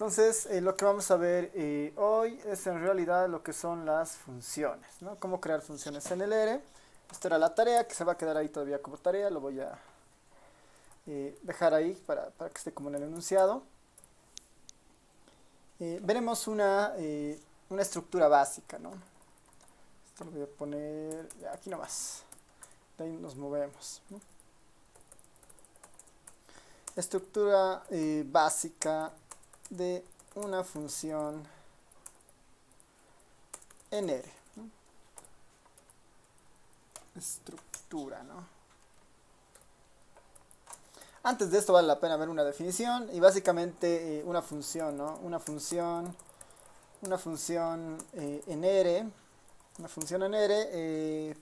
Entonces, lo que vamos a ver hoy es en realidad lo que son las funciones, ¿no? Cómo crear funciones en el R. Esta era la tarea que se va a quedar ahí todavía como tarea. Lo voy a dejar ahí para que esté como en el enunciado. Veremos una estructura básica, ¿no? Esto lo voy a poner ya, aquí nomás. De ahí nos movemos, ¿no? Estructura básica de una función en R, ¿no? Estructura, ¿no? Antes de esto vale la pena ver una definición y básicamente una función, ¿no? Una función en R, una función en R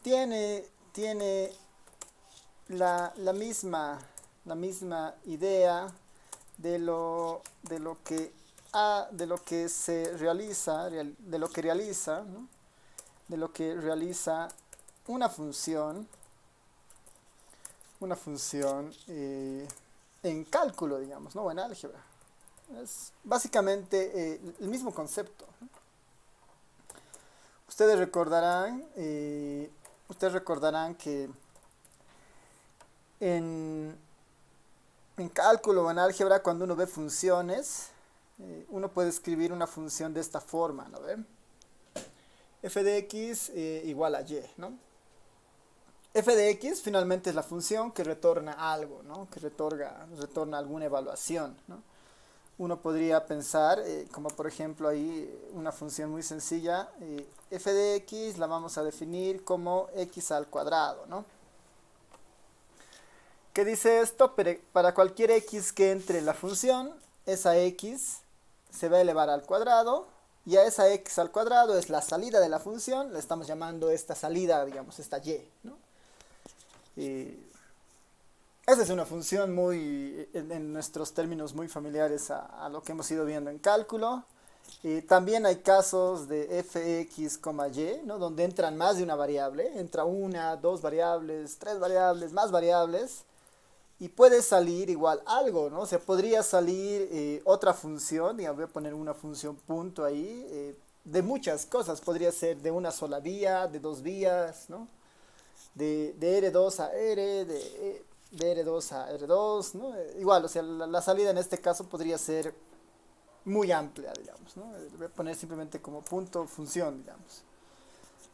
tiene la misma idea de lo que se realiza, de lo que realiza, ¿no? De lo que realiza una función en cálculo, digamos, ¿no? O en álgebra. Es básicamente el mismo concepto, ¿no? Ustedes recordarán que en cálculo o en álgebra, cuando uno ve funciones, uno puede escribir una función de esta forma, ¿no ve? F de x igual a y, ¿no? F de x finalmente es la función que retorna algo, ¿no? Que retorna alguna evaluación, ¿no? Uno podría pensar, como por ejemplo ahí una función muy sencilla, f de x la vamos a definir como x al cuadrado, ¿no? ¿Qué dice esto? Para cualquier x que entre en la función, esa x se va a elevar al cuadrado, y a esa x al cuadrado es la salida de la función, le estamos llamando esta salida, digamos, esta y, ¿no? Esa es una función muy, en nuestros términos, muy familiares a lo que hemos ido viendo en cálculo. También hay casos de fx, y, ¿no? Donde entran más de una variable, entra una, dos variables, tres variables, más variables, y puede salir igual algo, ¿no? O sea, podría salir otra función, digamos, voy a poner una función punto ahí, de muchas cosas, podría ser de una sola vía, de dos vías, ¿no? De R2 a R, de R2 a R2, ¿no? Igual, o sea, la salida en este caso podría ser muy amplia, digamos, ¿no? Voy a poner simplemente como punto función, digamos.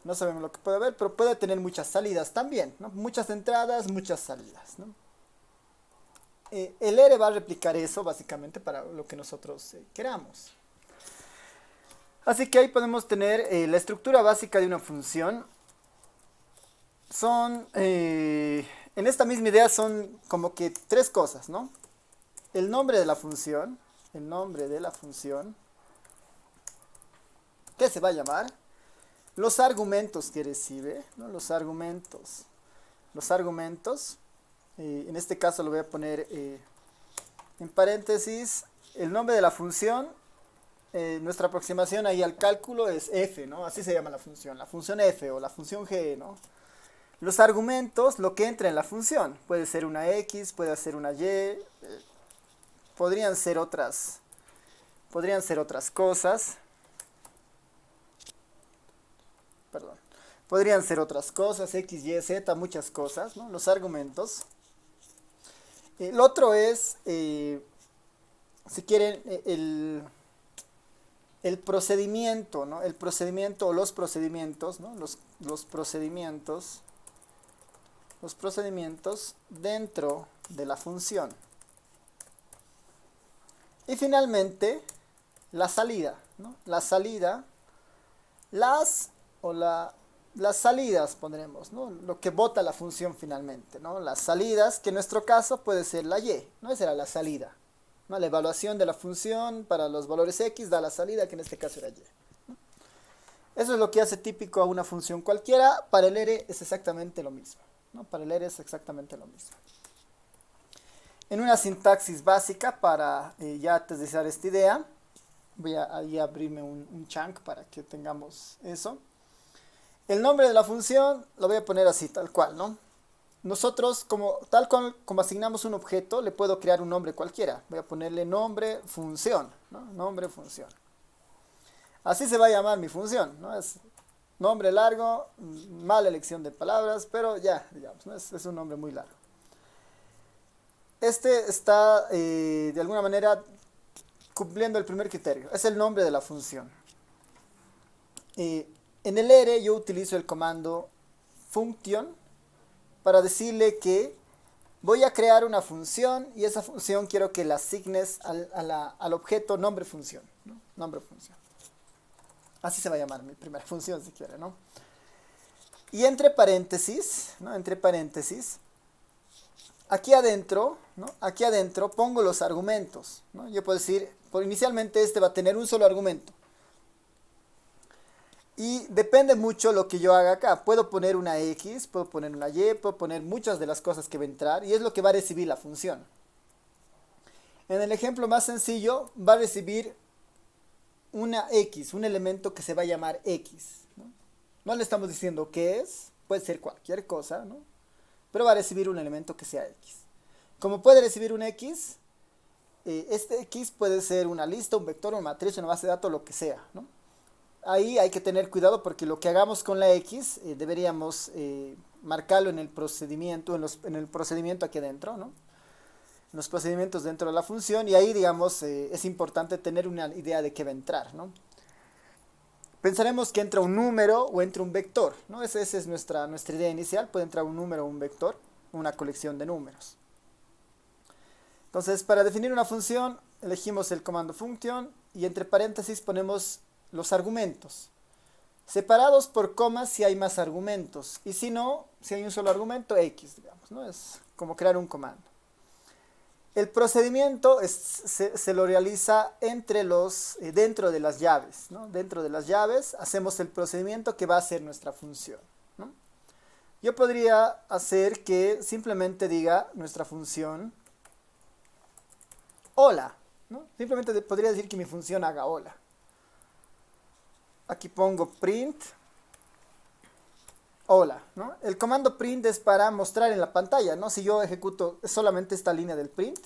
No sabemos lo que puede haber, pero puede tener muchas salidas también, ¿no? Muchas entradas, muchas salidas, ¿no? El R va a replicar eso básicamente para lo que nosotros queramos. Así que ahí podemos tener la estructura básica de una función. En esta misma idea son como que tres cosas, ¿no? El nombre de la función, ¿qué se va a llamar? Los argumentos que recibe, ¿no? Los argumentos. En este caso lo voy a poner en paréntesis. El nombre de la función, nuestra aproximación ahí al cálculo es f, ¿no? Así se llama la función f o la función g, ¿no? Los argumentos, lo que entra en la función, puede ser una x, puede ser una y, podrían ser otras cosas, perdón, podrían ser otras cosas, x, y, z, muchas cosas, ¿no? Los argumentos. El otro es, si quieren, el procedimiento, ¿no? El procedimiento o los procedimientos, ¿no? Los procedimientos dentro de la función. Y finalmente, la salida, ¿no? La salida, las salidas pondremos, ¿no? Lo que bota la función finalmente, ¿no? Las salidas, que en nuestro caso puede ser la y, ¿no? Esa era la salida, ¿no? La evaluación de la función para los valores x da la salida, que en este caso era y, ¿no? Eso es lo que hace típico a una función cualquiera. Para el R es exactamente lo mismo, ¿no? Para el R es exactamente lo mismo. En una sintaxis básica para ya aterrizar esta idea, voy a ahí abrirme un chunk para que tengamos eso. El nombre de la función lo voy a poner así, tal cual, ¿no? nosotros, como asignamos un objeto, le puedo crear un nombre cualquiera. Voy a ponerle nombre función, ¿no? Nombre función. Así se va a llamar mi función, ¿no? Es nombre largo, mala elección de palabras, pero ya, digamos, ¿no? Es un nombre muy largo. Este está, de alguna manera, cumpliendo el primer criterio. Es el nombre de la función. En el R yo utilizo el comando function para decirle que voy a crear una función y esa función quiero que la asignes al objeto nombre función, ¿no? Nombre función. Así se va a llamar mi primera función si quiere, ¿no? Y entre paréntesis, ¿no? Entre paréntesis, aquí adentro, ¿no? Aquí adentro pongo los argumentos, ¿no? Yo puedo decir, inicialmente este va a tener un solo argumento. Y depende mucho lo que yo haga acá. Puedo poner una X, puedo poner una Y, puedo poner muchas de las cosas que va a entrar y es lo que va a recibir la función. En el ejemplo más sencillo va a recibir una X, un elemento que se va a llamar X, ¿no? No le estamos diciendo qué es, puede ser cualquier cosa, ¿no? Pero va a recibir un elemento que sea X. Como puede recibir un X, este X puede ser una lista, un vector, una matriz, una base de datos, lo que sea, ¿no? Ahí hay que tener cuidado porque lo que hagamos con la X deberíamos marcarlo en el procedimiento, en el procedimiento aquí adentro, ¿no? En los procedimientos dentro de la función y ahí, digamos, es importante tener una idea de qué va a entrar, ¿no? Pensaremos que entra un número o entra un vector, ¿no? Esa es nuestra idea inicial, puede entrar un número o un vector, una colección de números. Entonces, para definir una función, elegimos el comando function y entre paréntesis ponemos los argumentos, separados por comas si hay más argumentos, y si no, si hay un solo argumento, X, digamos, ¿no? Es como crear un comando. El procedimiento se lo realiza dentro de las llaves, ¿no? Dentro de las llaves hacemos el procedimiento que va a ser nuestra función, ¿no? Yo podría hacer que simplemente diga nuestra función hola, ¿no? Simplemente podría decir que mi función haga hola. Aquí pongo print hola, ¿no? El comando print es para mostrar en la pantalla, ¿no? Si yo ejecuto solamente esta línea del print,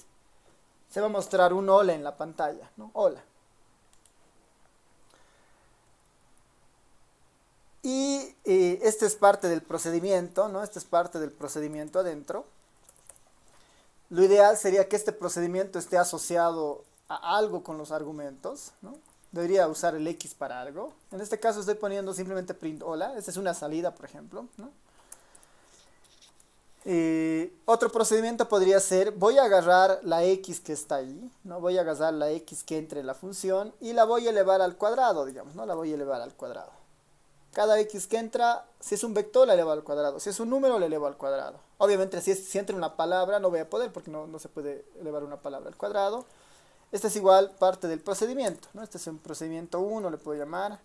se va a mostrar un hola en la pantalla, ¿no? Hola. Y este es parte del procedimiento, ¿no? Este es parte del procedimiento adentro. Lo ideal sería que este procedimiento esté asociado a algo con los argumentos, ¿no? Debería usar el X para algo. En este caso estoy poniendo simplemente print hola. Esta es una salida, por ejemplo, ¿no? Otro procedimiento podría ser, voy a agarrar la X que está ahí, ¿no? Voy a agarrar la X que entre en la función y la voy a elevar al cuadrado, digamos, ¿no? La voy a elevar al cuadrado. Cada X que entra, si es un vector, la elevo al cuadrado. Si es un número, la elevo al cuadrado. Obviamente, si entra una palabra, no voy a poder porque no se puede elevar una palabra al cuadrado. Este es igual parte del procedimiento, ¿no? Este es un procedimiento 1, le puedo llamar.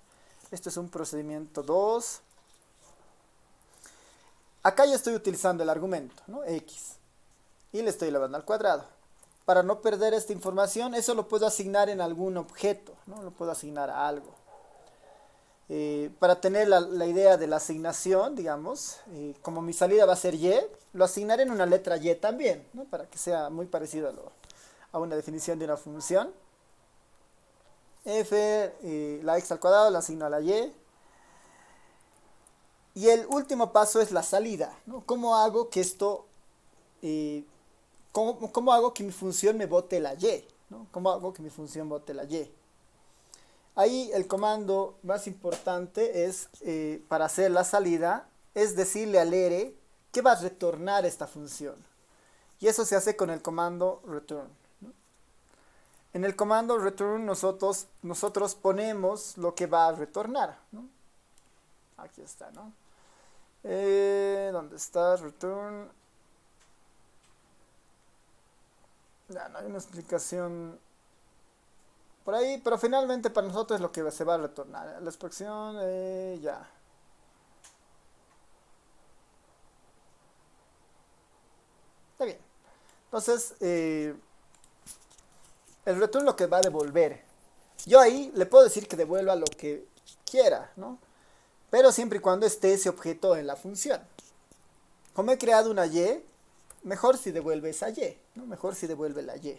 Este es un procedimiento 2. Acá ya estoy utilizando el argumento, ¿no? X. Y le estoy elevando al cuadrado. Para no perder esta información, eso lo puedo asignar en algún objeto, ¿no? Lo puedo asignar a algo. Para tener la idea de la asignación, digamos, como mi salida va a ser Y, lo asignaré en una letra Y también, ¿no? Para que sea muy parecido a una definición de una función. F, la X al cuadrado la asigno a la Y. Y el último paso es la salida, ¿no? ¿Cómo hago que esto, cómo hago que mi función me bote la Y, ¿no? ¿Cómo hago que mi función bote la Y? Ahí el comando más importante es, para hacer la salida, es decirle al R que va a retornar esta función. Y eso se hace con el comando return, ¿no? En el comando return nosotros ponemos lo que va a retornar, ¿no? Aquí está, ¿no? ¿Dónde está return? Ya no hay una explicación por ahí, pero finalmente para nosotros es lo que se va a retornar. La expresión, ya. Está bien. Entonces, el return lo que va a devolver. Yo ahí le puedo decir que devuelva lo que quiera, ¿no? Pero siempre y cuando esté ese objeto en la función. Como he creado una Y, mejor si devuelve esa Y, ¿no? Mejor si devuelve la Y.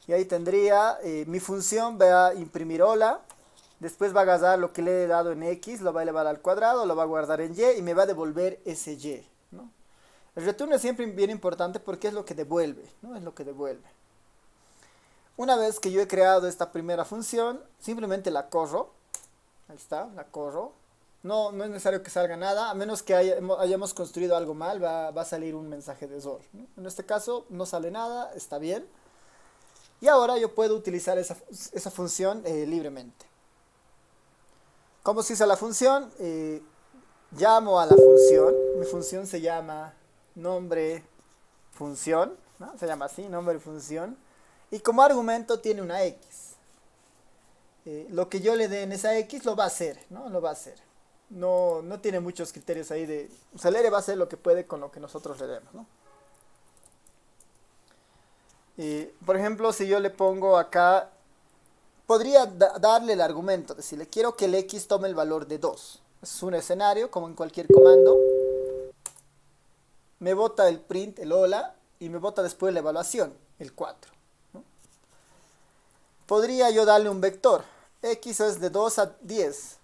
Y ahí tendría, mi función va a imprimir hola, después va a agarrar lo que le he dado en X, lo va a elevar al cuadrado, lo va a guardar en Y y me va a devolver ese Y, ¿no? El return es siempre bien importante porque es lo que devuelve, ¿no? Es lo que devuelve. Una vez que yo he creado esta primera función, simplemente la corro. Ahí está, la corro. No es necesario que salga nada, a menos que hayamos construido algo mal, va a salir un mensaje de error, ¿no? En este caso no sale nada, está bien. Y ahora yo puedo utilizar esa función libremente. ¿Cómo se usa la función? Llamo a la función. Mi función se llama nombre función, ¿no? Se llama así, nombre función. Y como argumento tiene una X. Lo que yo le dé en esa X lo va a hacer, ¿no? Lo va a hacer. No tiene muchos criterios ahí de... O sea, el R va a hacer lo que puede con lo que nosotros le demos, ¿no? Por ejemplo, si yo le pongo acá, podría darle el argumento, decirle, quiero que el X tome el valor de 2. Es un escenario, como en cualquier comando. Me bota el print, el hola, y me bota después la evaluación, el 4. ¿No? Podría yo darle un vector. X es de 2 a 10.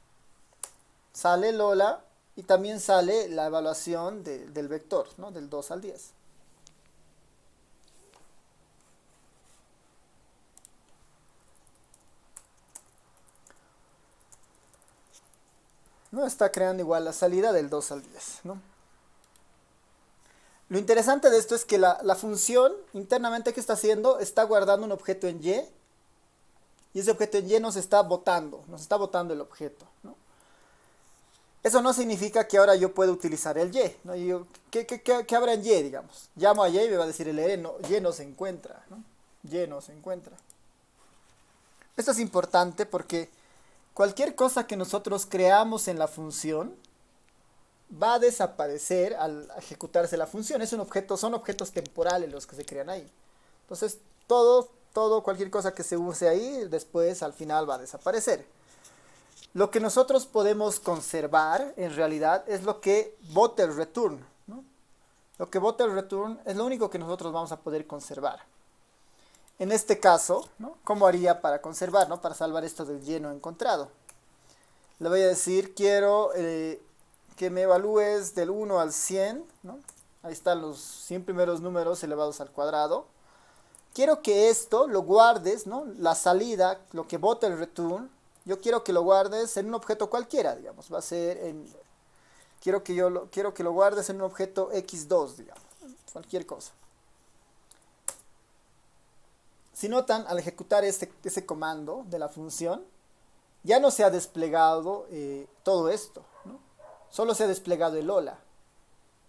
Sale el hola y también sale la evaluación del vector, ¿no? Del 2 al 10. ¿No? Está creando igual la salida del 2 al 10, ¿no? Lo interesante de esto es que la función internamente que está haciendo está guardando un objeto en Y y ese objeto en Y nos está botando el objeto, ¿no? Eso no significa que ahora yo pueda utilizar el Y, ¿no? ¿Qué habrá en Y, digamos? Llamo a Y y me va a decir el R, no, Y no se encuentra, ¿no? Y no se encuentra. Esto es importante porque cualquier cosa que nosotros creamos en la función va a desaparecer al ejecutarse la función. Son objetos temporales los que se crean ahí. Entonces, cualquier cosa que se use ahí, después al final va a desaparecer. Lo que nosotros podemos conservar, en realidad, es lo que bota el return, ¿no? Lo que bota el return es lo único que nosotros vamos a poder conservar. En este caso, ¿no? ¿Cómo haría para conservar, ¿no? Para salvar esto del Y no encontrado? Le voy a decir, quiero que me evalúes del 1 al 100, ¿no? Ahí están los 100 primeros números elevados al cuadrado. Quiero que esto lo guardes, ¿no? La salida, lo que bota el return, yo quiero que lo guardes en un objeto cualquiera, digamos. Va a ser en... Quiero que lo guardes en un objeto x2, digamos. Cualquier cosa. Si notan, al ejecutar ese comando de la función, ya no se ha desplegado todo esto, ¿no? Solo se ha desplegado el hola.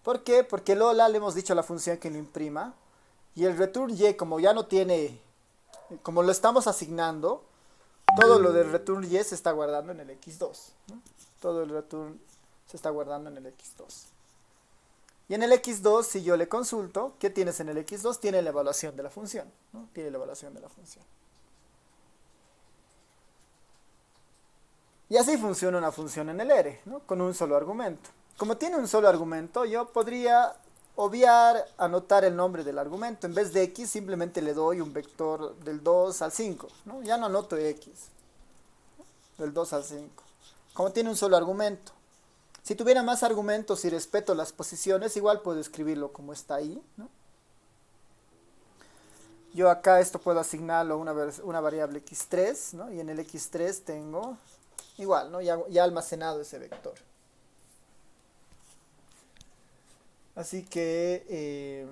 ¿Por qué? Porque el hola le hemos dicho a la función que lo imprima. Y el return y, como ya no tiene, como lo estamos asignando, todo lo del return y se está guardando en el x2, ¿no? Todo el return se está guardando en el x2. Y en el x2, si yo le consulto, ¿qué tienes en el x2? Tiene la evaluación de la función, ¿no? Tiene la evaluación de la función. Y así funciona una función en el R, ¿no? Con un solo argumento. Como tiene un solo argumento, yo podría obviar, anotar el nombre del argumento. En vez de x, simplemente le doy un vector del 2 al 5, ¿no? Ya no anoto x, del 2 al 5. Como tiene un solo argumento. Si tuviera más argumentos y respeto las posiciones, igual puedo escribirlo como está ahí, ¿no? Yo acá esto puedo asignarlo a una variable x3, ¿no? Y en el x3 tengo igual, ¿no? Ya almacenado ese vector. Así que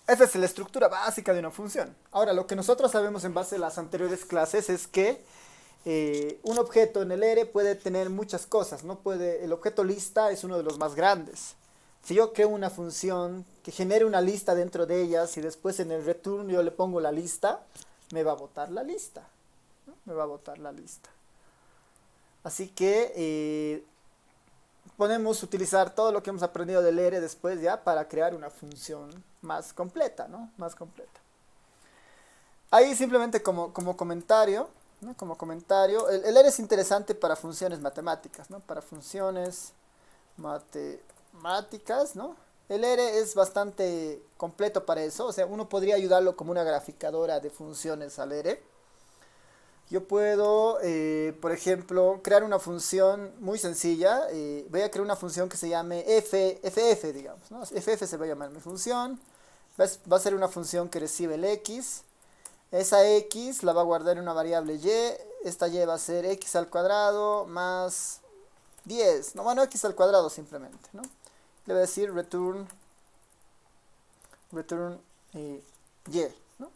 esa es la estructura básica de una función. Ahora, lo que nosotros sabemos en base a las anteriores clases es que un objeto en el R puede tener muchas cosas, ¿no? El objeto lista es uno de los más grandes. Si yo creo una función que genere una lista dentro de ellas y después en el return yo le pongo la lista, me va a botar la lista, ¿no? Me va a botar la lista. Así que podemos utilizar todo lo que hemos aprendido del R después ya para crear una función más completa, ¿no? Más completa. Ahí simplemente como comentario, ¿no? Como comentario, el R es interesante para funciones matemáticas, ¿no? Para funciones matemáticas, ¿no? El R es bastante completo para eso, o sea, uno podría ayudarlo como una graficadora de funciones al R. Yo puedo, por ejemplo, crear una función muy sencilla. Voy a crear una función que se llame ff, digamos, ¿no? Ff se va a llamar mi función. Va a ser una función que recibe el x. Esa x la va a guardar en una variable y. Esta y va a ser x al cuadrado más 10. No, bueno, x al cuadrado simplemente, ¿no? Le voy a decir return y, ¿no?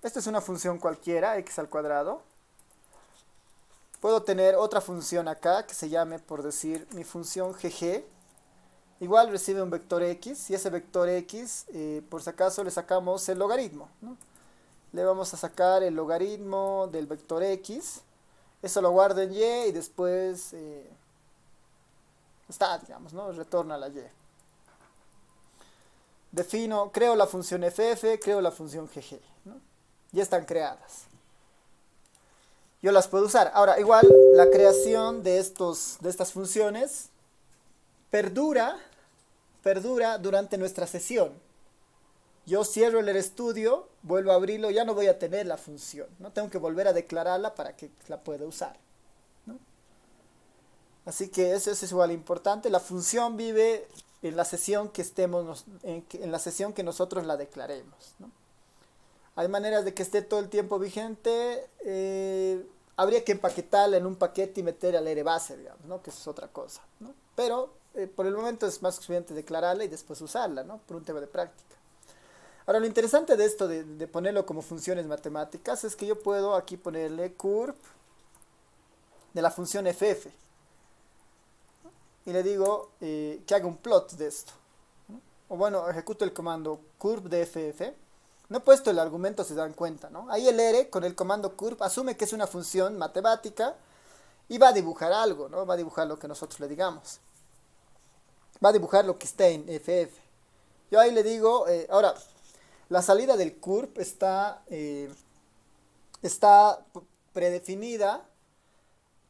Esta es una función cualquiera, x al cuadrado. Puedo tener otra función acá que se llame, por decir, mi función gg. Igual recibe un vector x y ese vector x, por si acaso, le sacamos el logaritmo, ¿no? Le vamos a sacar el logaritmo del vector x. Eso lo guardo en y y después está, digamos, ¿no? Retorna la y. Creo la función ff, creo la función gg, ¿no? Ya están creadas. Yo las puedo usar. Ahora, igual, la creación de estas funciones perdura durante nuestra sesión. Yo cierro el RStudio, vuelvo a abrirlo, ya no voy a tener la función, ¿no? Tengo que volver a declararla para que la pueda usar, ¿no? Así que eso es igual importante. La función vive en la sesión que estemos, en la sesión que nosotros la declaremos, ¿no? Hay maneras de que esté todo el tiempo vigente. Habría que empaquetarla en un paquete y meter al R base, digamos, ¿no? Que eso es otra cosa, ¿no? Pero por el momento es más suficiente declararla y después usarla, ¿no? Por un tema de práctica. Ahora, lo interesante de esto de ponerlo como funciones matemáticas es que yo puedo aquí ponerle curve de la función ff. Y le digo que haga un plot de esto, ¿no? O bueno, ejecuto el comando curve de ff. No he puesto el argumento, si se dan cuenta, ¿no? Ahí el R con el comando curve asume que es una función matemática y va a dibujar algo, ¿no? Va a dibujar lo que nosotros le digamos. Va a dibujar lo que esté en ff. Yo ahí le digo, ahora, la salida del curve está predefinida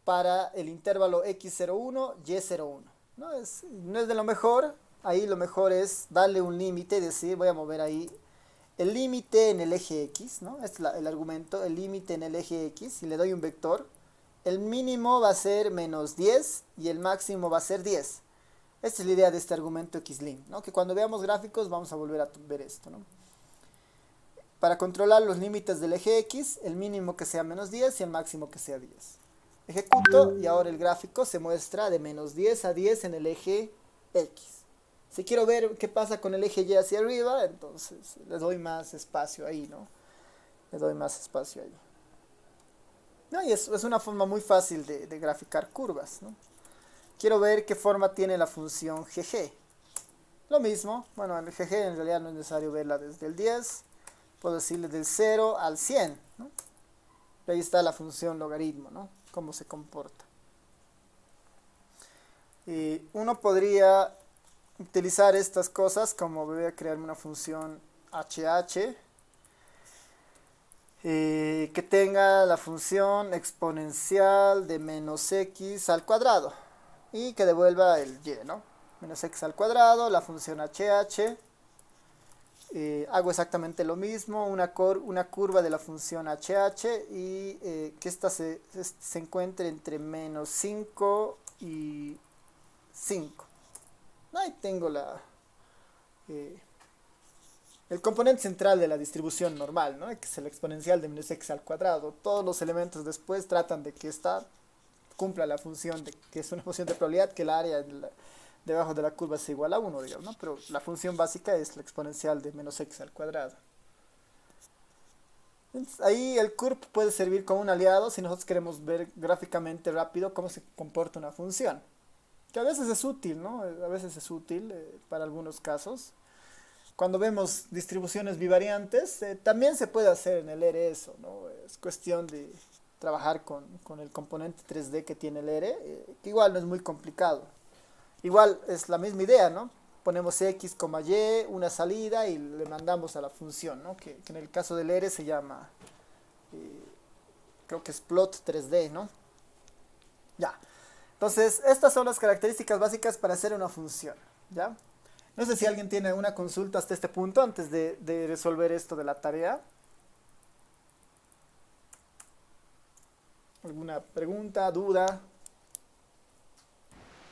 para el intervalo x01, y01. No es de lo mejor. Ahí lo mejor es darle un límite, decir, voy a mover ahí el límite en el eje x, ¿no? Este es el argumento, el límite en el eje x, y le doy un vector. El mínimo va a ser menos 10 y el máximo va a ser 10. Esta es la idea de este argumento xlim, ¿no? Que cuando veamos gráficos vamos a volver a ver esto, ¿no? Para controlar los límites del eje x, el mínimo que sea menos 10 y el máximo que sea 10. Ejecuto y ahora el gráfico se muestra de menos 10 a 10 en el eje x. Si quiero ver qué pasa con el eje y hacia arriba, entonces le doy más espacio ahí, ¿no? Le doy más espacio ahí. No, y es una forma muy fácil de graficar curvas, ¿no? Quiero ver qué forma tiene la función gg. Lo mismo, bueno, el gg en realidad no es necesario verla desde el 10. Puedo decirle del 0 al 100, ¿no? Y ahí está la función logaritmo, ¿no? Cómo se comporta. Y uno podría utilizar estas cosas como voy a crear una función hh que tenga la función exponencial de menos x al cuadrado y que devuelva el y, ¿no? Menos x al cuadrado, la función hh. Hago exactamente lo mismo, una curva de la función hh y que esta se encuentre entre menos 5 y 5. Ahí tengo el componente central de la distribución normal, ¿no? Que es el exponencial de menos x al cuadrado. Todos los elementos después tratan de que esta cumpla la función, que es una función de probabilidad, que el área debajo de la curva es igual a 1, digamos, ¿no? Pero la función básica es la exponencial de menos x al cuadrado. Entonces, ahí el curve puede servir como un aliado si nosotros queremos ver gráficamente rápido cómo se comporta una función. Que a veces es útil, ¿no? A veces es útil para algunos casos. Cuando vemos distribuciones bivariantes, también se puede hacer en el R eso, ¿no? Es cuestión de trabajar con el componente 3D que tiene el R, que igual no es muy complicado. Igual es la misma idea, ¿no? Ponemos x, y, una salida y le mandamos a la función, ¿no? Que en el caso del R se llama, creo que es plot 3D, ¿no? Ya. Entonces, estas son las características básicas para hacer una función, ¿ya? No sé si alguien tiene una consulta hasta este punto antes de resolver esto de la tarea. ¿Alguna pregunta, duda?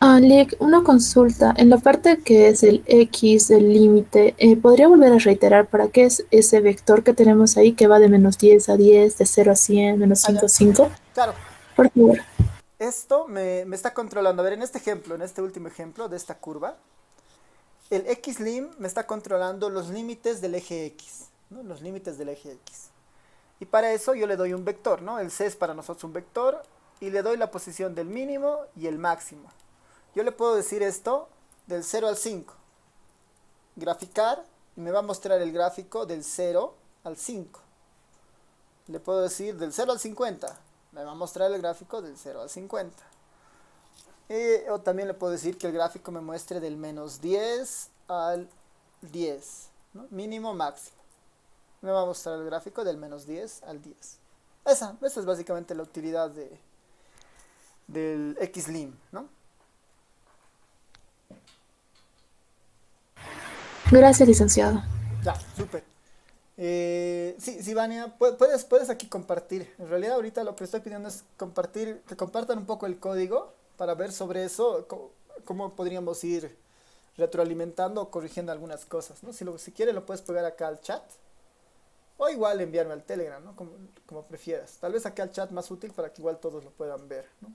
Lick, una consulta. En la parte que es el X, el límite, ¿podría volver a reiterar para qué es ese vector que tenemos ahí que va de -10 a 10, de 0 a 100, Ah, ya. -5 a 5? Claro, Por favor. esto me está controlando. A ver, en este ejemplo, en este último ejemplo de esta curva, el xlim me está controlando los límites del eje X, ¿no? Los límites del eje X. Y para eso yo le doy un vector, ¿no? El C es para nosotros un vector y le doy la posición del mínimo y el máximo. Yo le puedo decir esto del 0 al 5. Graficar y me va a mostrar el gráfico del 0 al 5. Le puedo decir del 0 al 50. Me va a mostrar el gráfico del 0 al 50. O también le puedo decir que el gráfico me muestre del -10 al 10, ¿no? Mínimo, máximo. Me va a mostrar el gráfico del -10 al 10. Esa es básicamente la utilidad del xlim, ¿no? Gracias, licenciado. Ya, súper. Sí, sí, Vania, puedes aquí compartir. En realidad ahorita lo que estoy pidiendo es compartir, que compartan un poco el código para ver sobre eso, cómo podríamos ir retroalimentando o corrigiendo algunas cosas, ¿no? Si quieres lo puedes pegar acá al chat o igual enviarme al Telegram, ¿no? Como prefieras. Tal vez acá al chat más útil para que igual todos lo puedan ver, ¿no?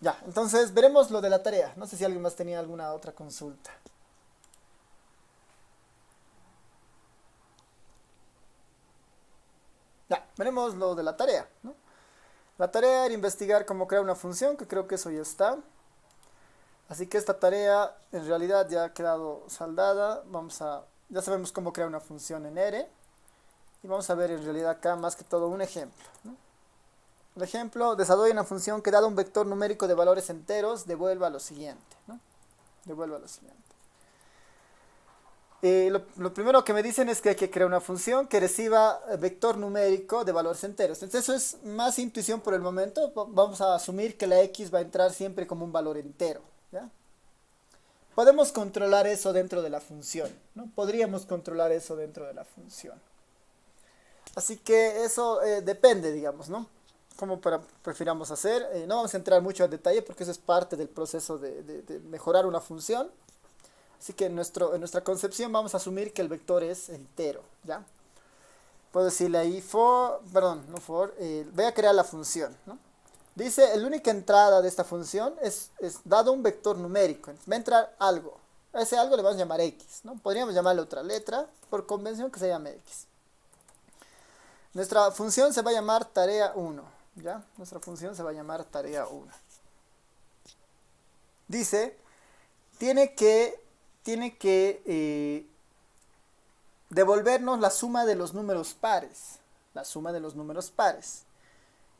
Ya, entonces veremos lo de la tarea. No sé si alguien más tenía alguna otra consulta. Ya, veremos lo de la tarea, ¿no? La tarea era investigar cómo crear una función, que creo que eso ya está. Así que esta tarea en realidad ya ha quedado saldada. Ya sabemos cómo crear una función en R. Y vamos a ver en realidad acá más que todo un ejemplo, ¿no? El ejemplo, desarrolla una función que dado un vector numérico de valores enteros, devuelva lo siguiente, ¿no? Devuelva lo siguiente. Lo primero que me dicen es que hay que crear una función que reciba vector numérico de valores enteros. Entonces eso es más intuición por el momento. Vamos a asumir que la x va a entrar siempre como un valor entero, ¿ya? Podemos controlar eso dentro de la función, ¿no? Podríamos controlar eso dentro de la función. Así que eso depende, digamos, ¿no? Como prefiramos hacer. No vamos a entrar mucho a detalle porque eso es parte del proceso de mejorar una función. Así que en nuestra concepción vamos a asumir que el vector es entero, ¿ya? Puedo decirle ahí voy a crear la función, ¿no? Dice, la única entrada de esta función es dado un vector numérico. Va a entrar algo. A ese algo le vamos a llamar x, ¿no? Podríamos llamarle otra letra, por convención que se llame x. Nuestra función se va a llamar tarea 1, ¿ya? Nuestra función se va a llamar tarea 1. Dice, tiene que devolvernos la suma de los números pares. La suma de los números pares.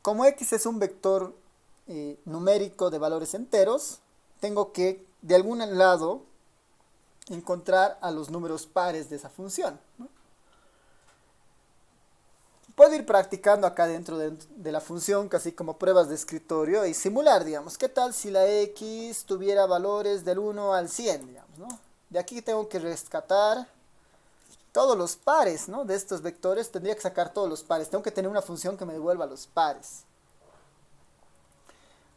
Como x es un vector numérico de valores enteros, tengo que de algún lado encontrar a los números pares de esa función, ¿no? Puedo ir practicando acá dentro de la función, casi como pruebas de escritorio, y simular, digamos, ¿qué tal si la x tuviera valores del 1 al 100, digamos, ¿no? De aquí tengo que rescatar todos los pares, ¿no? De estos vectores tendría que sacar todos los pares. Tengo que tener una función que me devuelva los pares.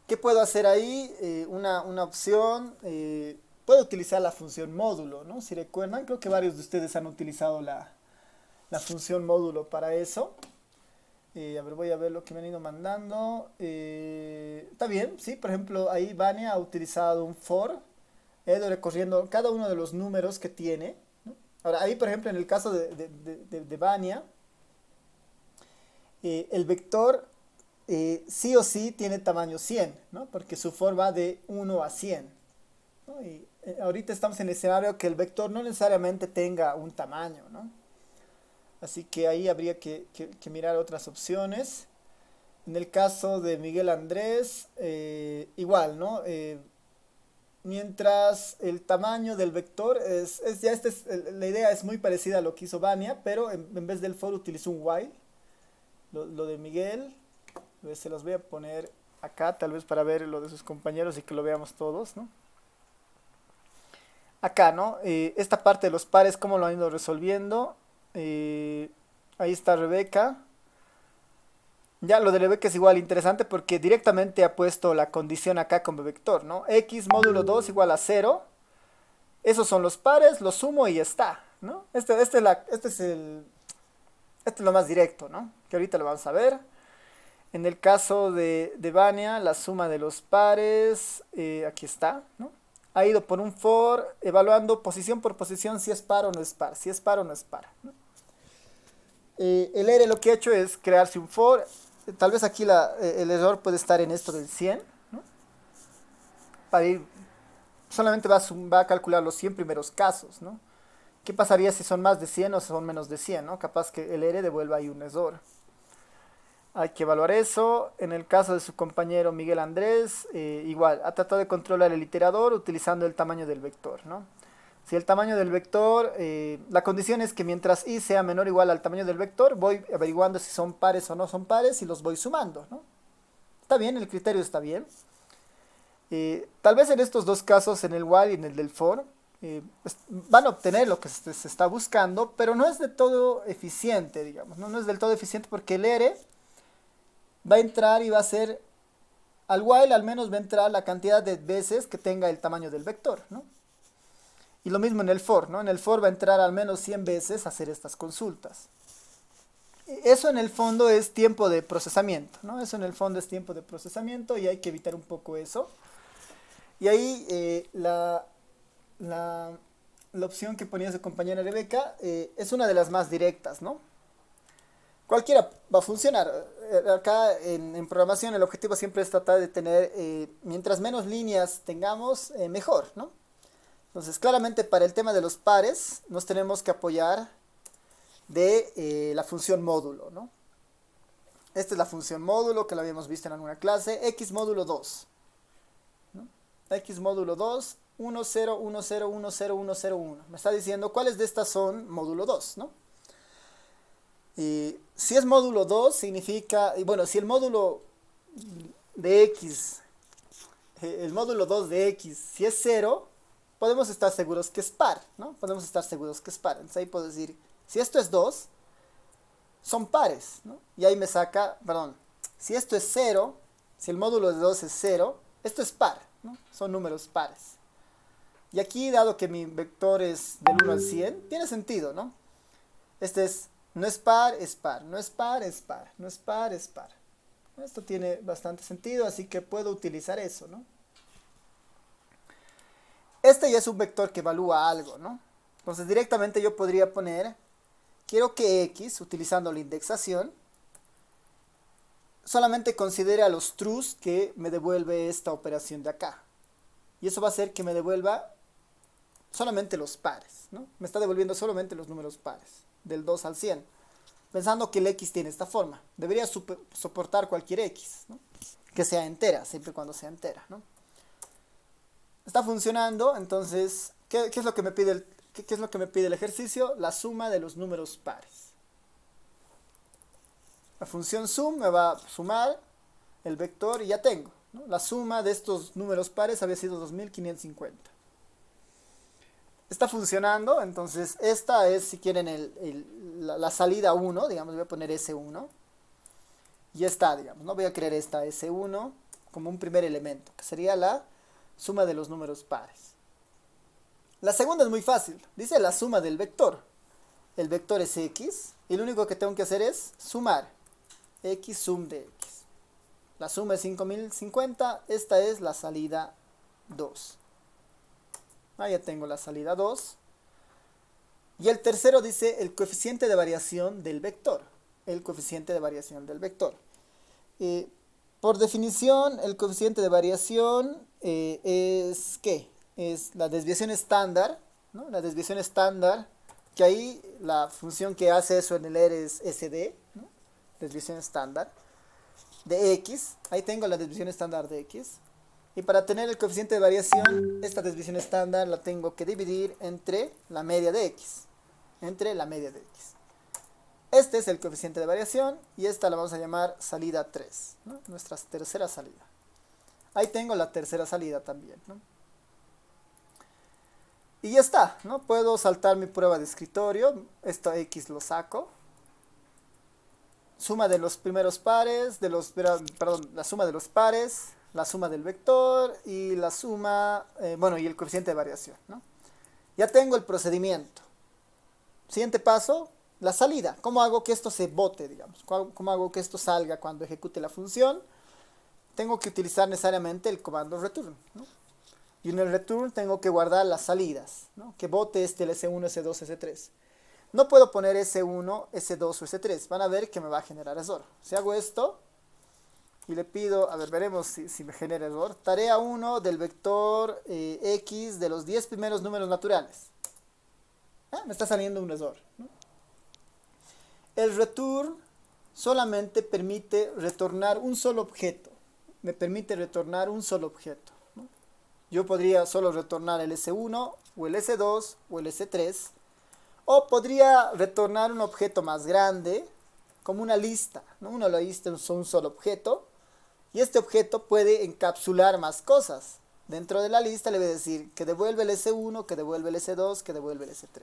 ¿Qué puedo hacer ahí? Una opción, puedo utilizar la función módulo, ¿no? Si recuerdan, creo que varios de ustedes han utilizado la función módulo para eso. A ver, voy a ver lo que me han ido mandando. Está bien, sí, por ejemplo, ahí Vania ha utilizado un for. He ido recorriendo cada uno de los números que tiene, ¿no? Ahora, ahí, por ejemplo, en el caso de Vania, el vector sí o sí tiene tamaño 100, ¿no? Porque su for va de 1 a 100, ¿no? Y ahorita estamos en el escenario que el vector no necesariamente tenga un tamaño, ¿no? Así que ahí habría que mirar otras opciones. En el caso de Miguel Andrés, igual, ¿no? Mientras el tamaño del vector la idea es muy parecida a lo que hizo Vania, pero en vez del for utilizó un while. Lo de Miguel, se los voy a poner acá, tal vez para ver lo de sus compañeros y que lo veamos todos, ¿no? Acá, ¿no? Esta parte de los pares, cómo lo han ido resolviendo. Eh, Ahí está Rebeca. Ya, lo de Rebeca es igual interesante porque directamente ha puesto la condición acá como vector, ¿no? X módulo 2 igual a cero. Esos son los pares, los sumo y ya está, ¿no? Este es lo más directo, ¿no? Que ahorita lo vamos a ver. En el caso de Vania, la suma de los pares, aquí está, ¿no? Ha ido por un for, evaluando posición por posición si es par o no es par, si es par o no es par, ¿no? El R lo que ha hecho es crearse un for. Tal vez aquí el error puede estar en esto del 100, ¿no? Para ir, solamente va a calcular los 100 primeros casos, ¿no? ¿Qué pasaría si son más de 100 o son menos de 100, ¿no? Capaz que el R devuelva ahí un error. Hay que evaluar eso. En el caso de su compañero Miguel Andrés, igual, ha tratado de controlar el iterador utilizando el tamaño del vector, ¿no? Si el tamaño del vector, la condición es que mientras i sea menor o igual al tamaño del vector, voy averiguando si son pares o no son pares y los voy sumando, ¿no? Está bien, el criterio está bien. Tal vez en estos dos casos, en el while y en el del for, van a obtener lo que se está buscando, pero no es de todo eficiente, digamos, ¿no? No es del todo eficiente porque el R va a entrar y va a ser, al while al menos va a entrar la cantidad de veces que tenga el tamaño del vector, ¿no? Y lo mismo en el for, ¿no? En el for va a entrar al menos 100 veces a hacer estas consultas. Eso en el fondo es tiempo de procesamiento, ¿no? Eso en el fondo es tiempo de procesamiento y hay que evitar un poco eso. Y ahí la opción que ponía su compañera Rebeca es una de las más directas, ¿no? Cualquiera va a funcionar. Acá en programación el objetivo siempre es tratar de tener, mientras menos líneas tengamos, mejor, ¿no? Entonces, claramente para el tema de los pares, nos tenemos que apoyar de la función módulo, ¿no? Esta es la función módulo que la habíamos visto en alguna clase, x módulo 2, ¿no? X módulo 2, 1, 0, 1, 0, 1, 0, 1, 0, 1. Me está diciendo cuáles de estas son módulo 2, ¿no? Y si es módulo 2, significa, y bueno, si el módulo de x, el módulo 2 de x, si es 0, podemos estar seguros que es par, ¿no? Podemos estar seguros que es par. Entonces ahí puedo decir, si esto es 2, son pares, ¿no? Y ahí me saca, perdón, si esto es 0, si el módulo de 2 es 0, esto es par, ¿no? Son números pares. Y aquí, dado que mi vector es del 1 al 100, tiene sentido, ¿no? Este es, no es par, es par, no es par, es par, no es par, es par. Esto tiene bastante sentido, así que puedo utilizar eso, ¿no? Este ya es un vector que evalúa algo, ¿no? Entonces directamente yo podría poner, quiero que x, utilizando la indexación, solamente considere a los trues que me devuelve esta operación de acá. Y eso va a hacer que me devuelva solamente los pares, ¿no? Me está devolviendo solamente los números pares, del 2 al 100. Pensando que el x tiene esta forma. Debería soportar cualquier x, ¿no? Que sea entera, siempre y cuando sea entera, ¿no? Está funcionando, entonces, ¿qué es lo que me pide qué es lo que me pide el ejercicio? La suma de los números pares. La función sum me va a sumar el vector y ya tengo, ¿no? La suma de estos números pares había sido 2550. Está funcionando, entonces esta es, si quieren, la salida 1, digamos, voy a poner S1. Y ya está, digamos, ¿no? Voy a crear esta S1 como un primer elemento, que sería la suma de los números pares. La segunda es muy fácil, dice la suma del vector. El vector es x, y lo único que tengo que hacer es sumar. X sum de x. La suma es 5050, esta es la salida 2. Ah, ya tengo la salida 2. Y el tercero dice el coeficiente de variación del vector. El coeficiente de variación del vector. Por definición, el coeficiente de variación es ¿qué? Es la desviación estándar, ¿no? La desviación estándar, que ahí la función que hace eso en el R es SD, ¿no? Desviación estándar de x. Ahí tengo la desviación estándar de x. Y para tener el coeficiente de variación, esta desviación estándar la tengo que dividir entre la media de x. Entre la media de x. Este es el coeficiente de variación y esta la vamos a llamar salida 3, ¿no? Nuestra tercera salida. Ahí tengo la tercera salida también, ¿no? Y ya está, ¿no? Puedo saltar mi prueba de escritorio. Esto X lo saco. Suma de los primeros pares, perdón, la suma de los pares, la suma del vector y la suma, bueno, y el coeficiente de variación, ¿no? Ya tengo el procedimiento. Siguiente paso, la salida. ¿Cómo hago que esto se bote, digamos? ¿Cómo hago que esto salga cuando ejecute la función? Tengo que utilizar necesariamente el comando return, ¿no? Y en el return tengo que guardar las salidas, ¿no? Que bote el S1, S2, S3. No puedo poner S1, S2 o S3. Van a ver que me va a generar error. Si hago esto y le pido, a ver, veremos si me genera error. Tarea 1 del vector X de los 10 primeros números naturales. Me está saliendo un error, ¿no? El return solamente permite retornar un solo objeto. Me permite retornar un solo objeto, ¿no? Yo podría solo retornar el S1 o el S2 o el S3. O podría retornar un objeto más grande, como una lista, ¿no? Una lista es un solo objeto. Y este objeto puede encapsular más cosas. Dentro de la lista le voy a decir que devuelve el S1, que devuelve el S2, que devuelve el S3.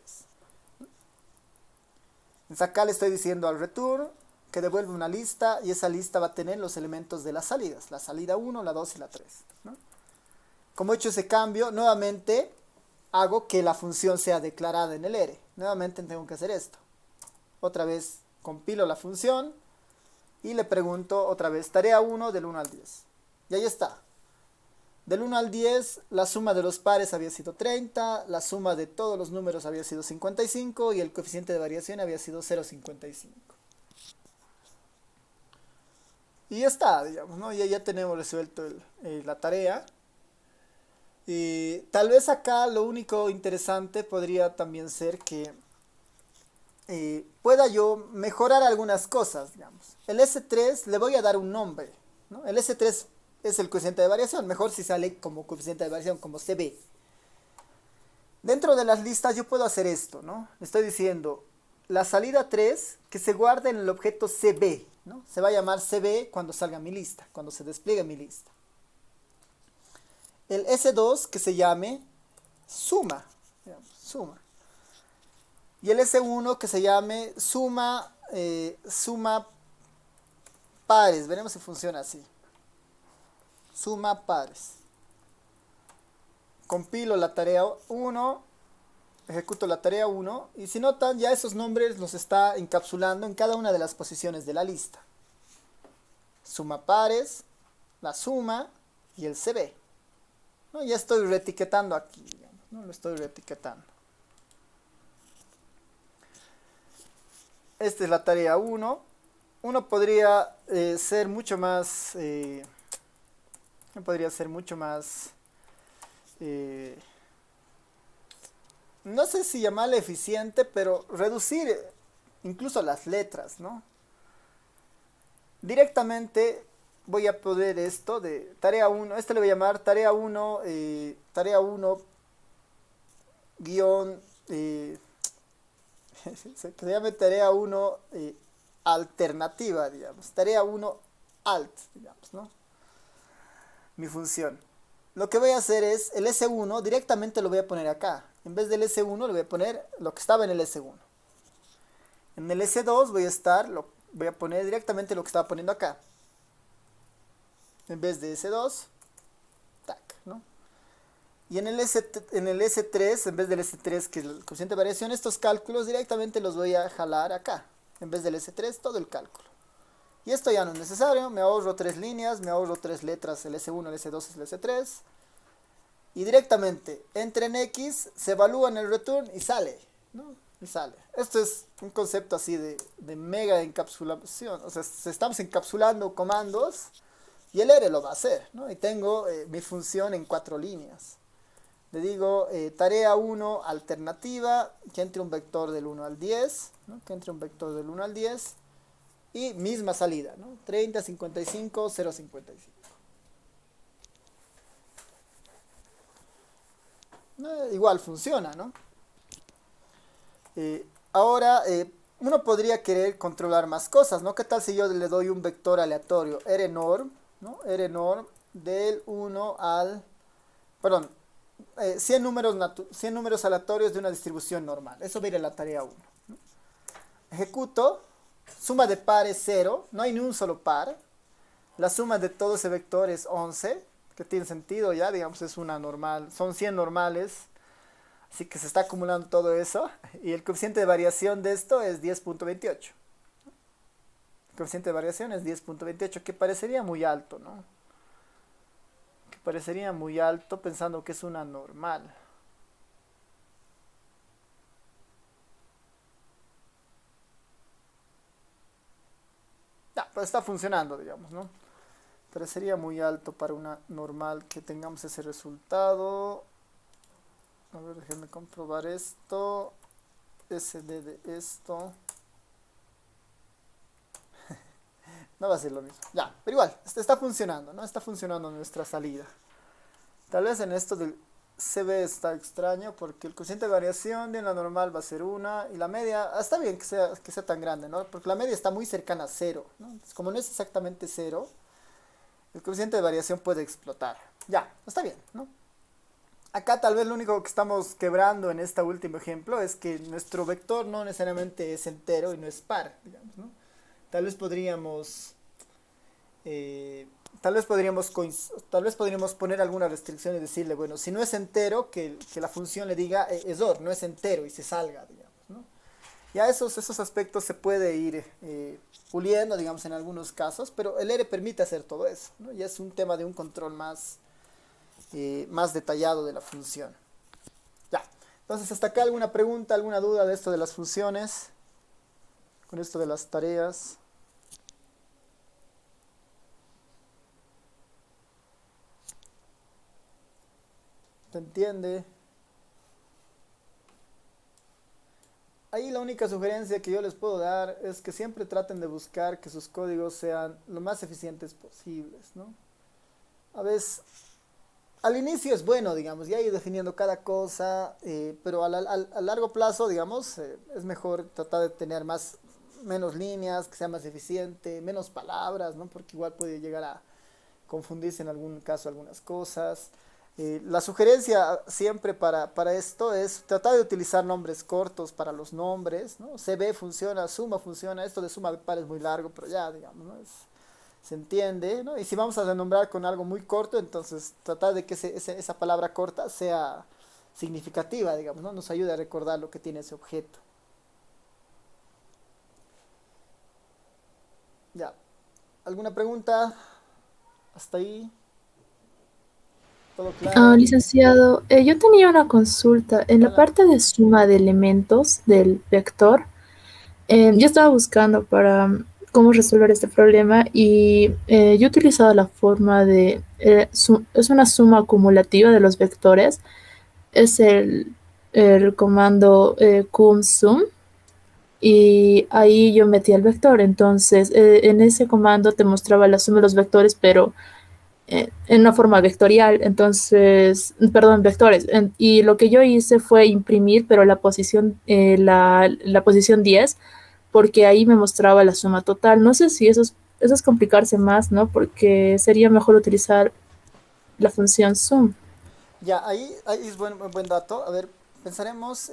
Entonces acá le estoy diciendo al return que devuelve una lista y esa lista va a tener los elementos de las salidas. La salida 1, la 2 y la 3, ¿no? Como he hecho ese cambio, nuevamente hago que la función sea declarada en el R. Nuevamente tengo que hacer esto. Otra vez compilo la función y le pregunto otra vez tarea 1 del 1 al 10. Y ahí está. Del 1 al 10 la suma de los pares había sido 30, la suma de todos los números había sido 55 y el coeficiente de variación había sido 0,55. Y ya está, digamos, ¿no? Ya tenemos resuelto la tarea. Y tal vez acá lo único interesante podría también ser que pueda yo mejorar algunas cosas, digamos. El S3 le voy a dar un nombre, ¿no? El S3 es el coeficiente de variación, mejor si sale como coeficiente de variación, como CB. Dentro de las listas yo puedo hacer esto, ¿no? Le estoy diciendo la salida 3 que se guarde en el objeto CB, ¿no? Se va a llamar CB cuando salga mi lista, cuando se despliegue mi lista. El S2 que se llame suma, digamos, suma. Y el S1 que se llame suma, suma pares. Veremos si funciona así. Suma pares. Compilo la tarea 1, ejecuto la tarea 1 y si notan ya esos nombres los está encapsulando en cada una de las posiciones de la lista. Suma pares, la suma y el CB. ¿No? Ya estoy reetiquetando aquí, digamos, ¿no? Lo estoy reetiquetando. Esta es la tarea 1. Uno podría ser mucho más... no sé si llamarle eficiente, pero reducir incluso las letras, ¿no? Directamente voy a poder esto de tarea 1, este le voy a llamar tarea 1, tarea 1 guión, se llame tarea 1 alternativa, digamos, tarea 1 alt, digamos, ¿no? Mi función. Lo que voy a hacer es el S1 directamente lo voy a poner acá. En vez del S1 le voy a poner lo que estaba en el S1. En el S2 voy a poner directamente lo que estaba poniendo acá. En vez de S2, tac, ¿no? Y en el S3, en vez del S3 que es el coeficiente de variación, estos cálculos directamente los voy a jalar acá. En vez del S3, todo el cálculo. Y esto ya no es necesario, me ahorro 3 líneas, me ahorro 3 letras, el S1, el S2 y el S3. Y directamente entra en X, se evalúa en el return y sale, ¿no? Y sale. Esto es un concepto así de mega encapsulación. O sea, estamos encapsulando comandos y el R lo va a hacer, ¿no? Y tengo mi función en 4 líneas. Le digo tarea 1 alternativa, que entre un vector del 1 al 10, ¿no? Que entre un vector del 1 al 10. Y misma salida, ¿no? 30, 55, 0,55. Igual funciona, ¿no? Ahora, uno podría querer controlar más cosas, ¿no? ¿Qué tal si yo le doy un vector aleatorio? rnorm, ¿no? rnorm del 1 al, perdón, 100 números, 100 números aleatorios de una distribución normal. Eso va a ir a la tarea 1. Ejecuto, suma de par es 0, no hay ni un solo par. La suma de todo ese vector es 11, que tiene sentido ya, digamos, es una normal, son 100 normales, así que se está acumulando todo eso. Y el coeficiente de variación de esto es 10.28. El coeficiente de variación es 10.28, que parecería muy alto, ¿no? Que parecería muy alto pensando que es una normal. Ya, pues está funcionando, digamos, ¿no? Parecería muy alto para una normal que tengamos ese resultado. A ver, déjenme comprobar esto. SD de esto. No va a ser lo mismo. Ya, pero igual, está funcionando, ¿no? Está funcionando nuestra salida. Tal vez en esto del CB está extraño porque el coeficiente de variación de la normal va a ser 1 y la media, está bien que sea tan grande, ¿no? Porque la media está muy cercana a 0, ¿no? Entonces, como no es exactamente 0, el coeficiente de variación puede explotar. Ya, está bien, ¿no? Acá tal vez lo único que estamos quebrando en este último ejemplo es que nuestro vector no necesariamente es entero y no es par, digamos, ¿no? Tal vez podríamos, eh, tal vez podríamos poner alguna restricción y decirle, bueno, si no es entero, que la función le diga es OR, no es entero y se salga, digamos, ¿no? Ya esos aspectos se puede ir puliendo, digamos, en algunos casos, pero el R permite hacer todo eso, ¿no? Ya es un tema de un control más detallado de la función. Ya, entonces hasta acá alguna pregunta, alguna duda de esto de las funciones, con esto de las tareas. ¿Se entiende? Ahí la única sugerencia que yo les puedo dar es que siempre traten de buscar que sus códigos sean lo más eficientes posibles, ¿no? A veces, al inicio es bueno, digamos, ya ir definiendo cada cosa, pero a largo plazo, digamos, es mejor tratar de tener menos líneas, que sea más eficiente, menos palabras, ¿no? Porque igual puede llegar a confundirse en algún caso algunas cosas. La sugerencia siempre para esto es tratar de utilizar nombres cortos para los nombres, ¿no? CB funciona, suma funciona, esto de suma de par es muy largo, pero ya, digamos, ¿no? Se entiende, ¿no? Y si vamos a renombrar con algo muy corto, entonces tratar de que esa palabra corta sea significativa, digamos, ¿no? Nos ayude a recordar lo que tiene ese objeto. Ya. ¿Alguna pregunta? ¿Hasta ahí? ¿Todo claro? Licenciado, yo tenía una consulta. En la Hola. parte de suma de elementos del vector, yo estaba buscando para cómo resolver este problema y yo he utilizado la forma de, es una suma acumulativa de los vectores, es el comando cumSum y ahí yo metí el vector. Entonces, en ese comando te mostraba la suma de los vectores, pero en una forma vectorial, entonces, perdón, vectores. Y lo que yo hice fue imprimir, pero la posición 10, porque ahí me mostraba la suma total. No sé si eso es complicarse más, ¿no? Porque sería mejor utilizar la función sum. Ya, ahí es buen dato. A ver, pensaremos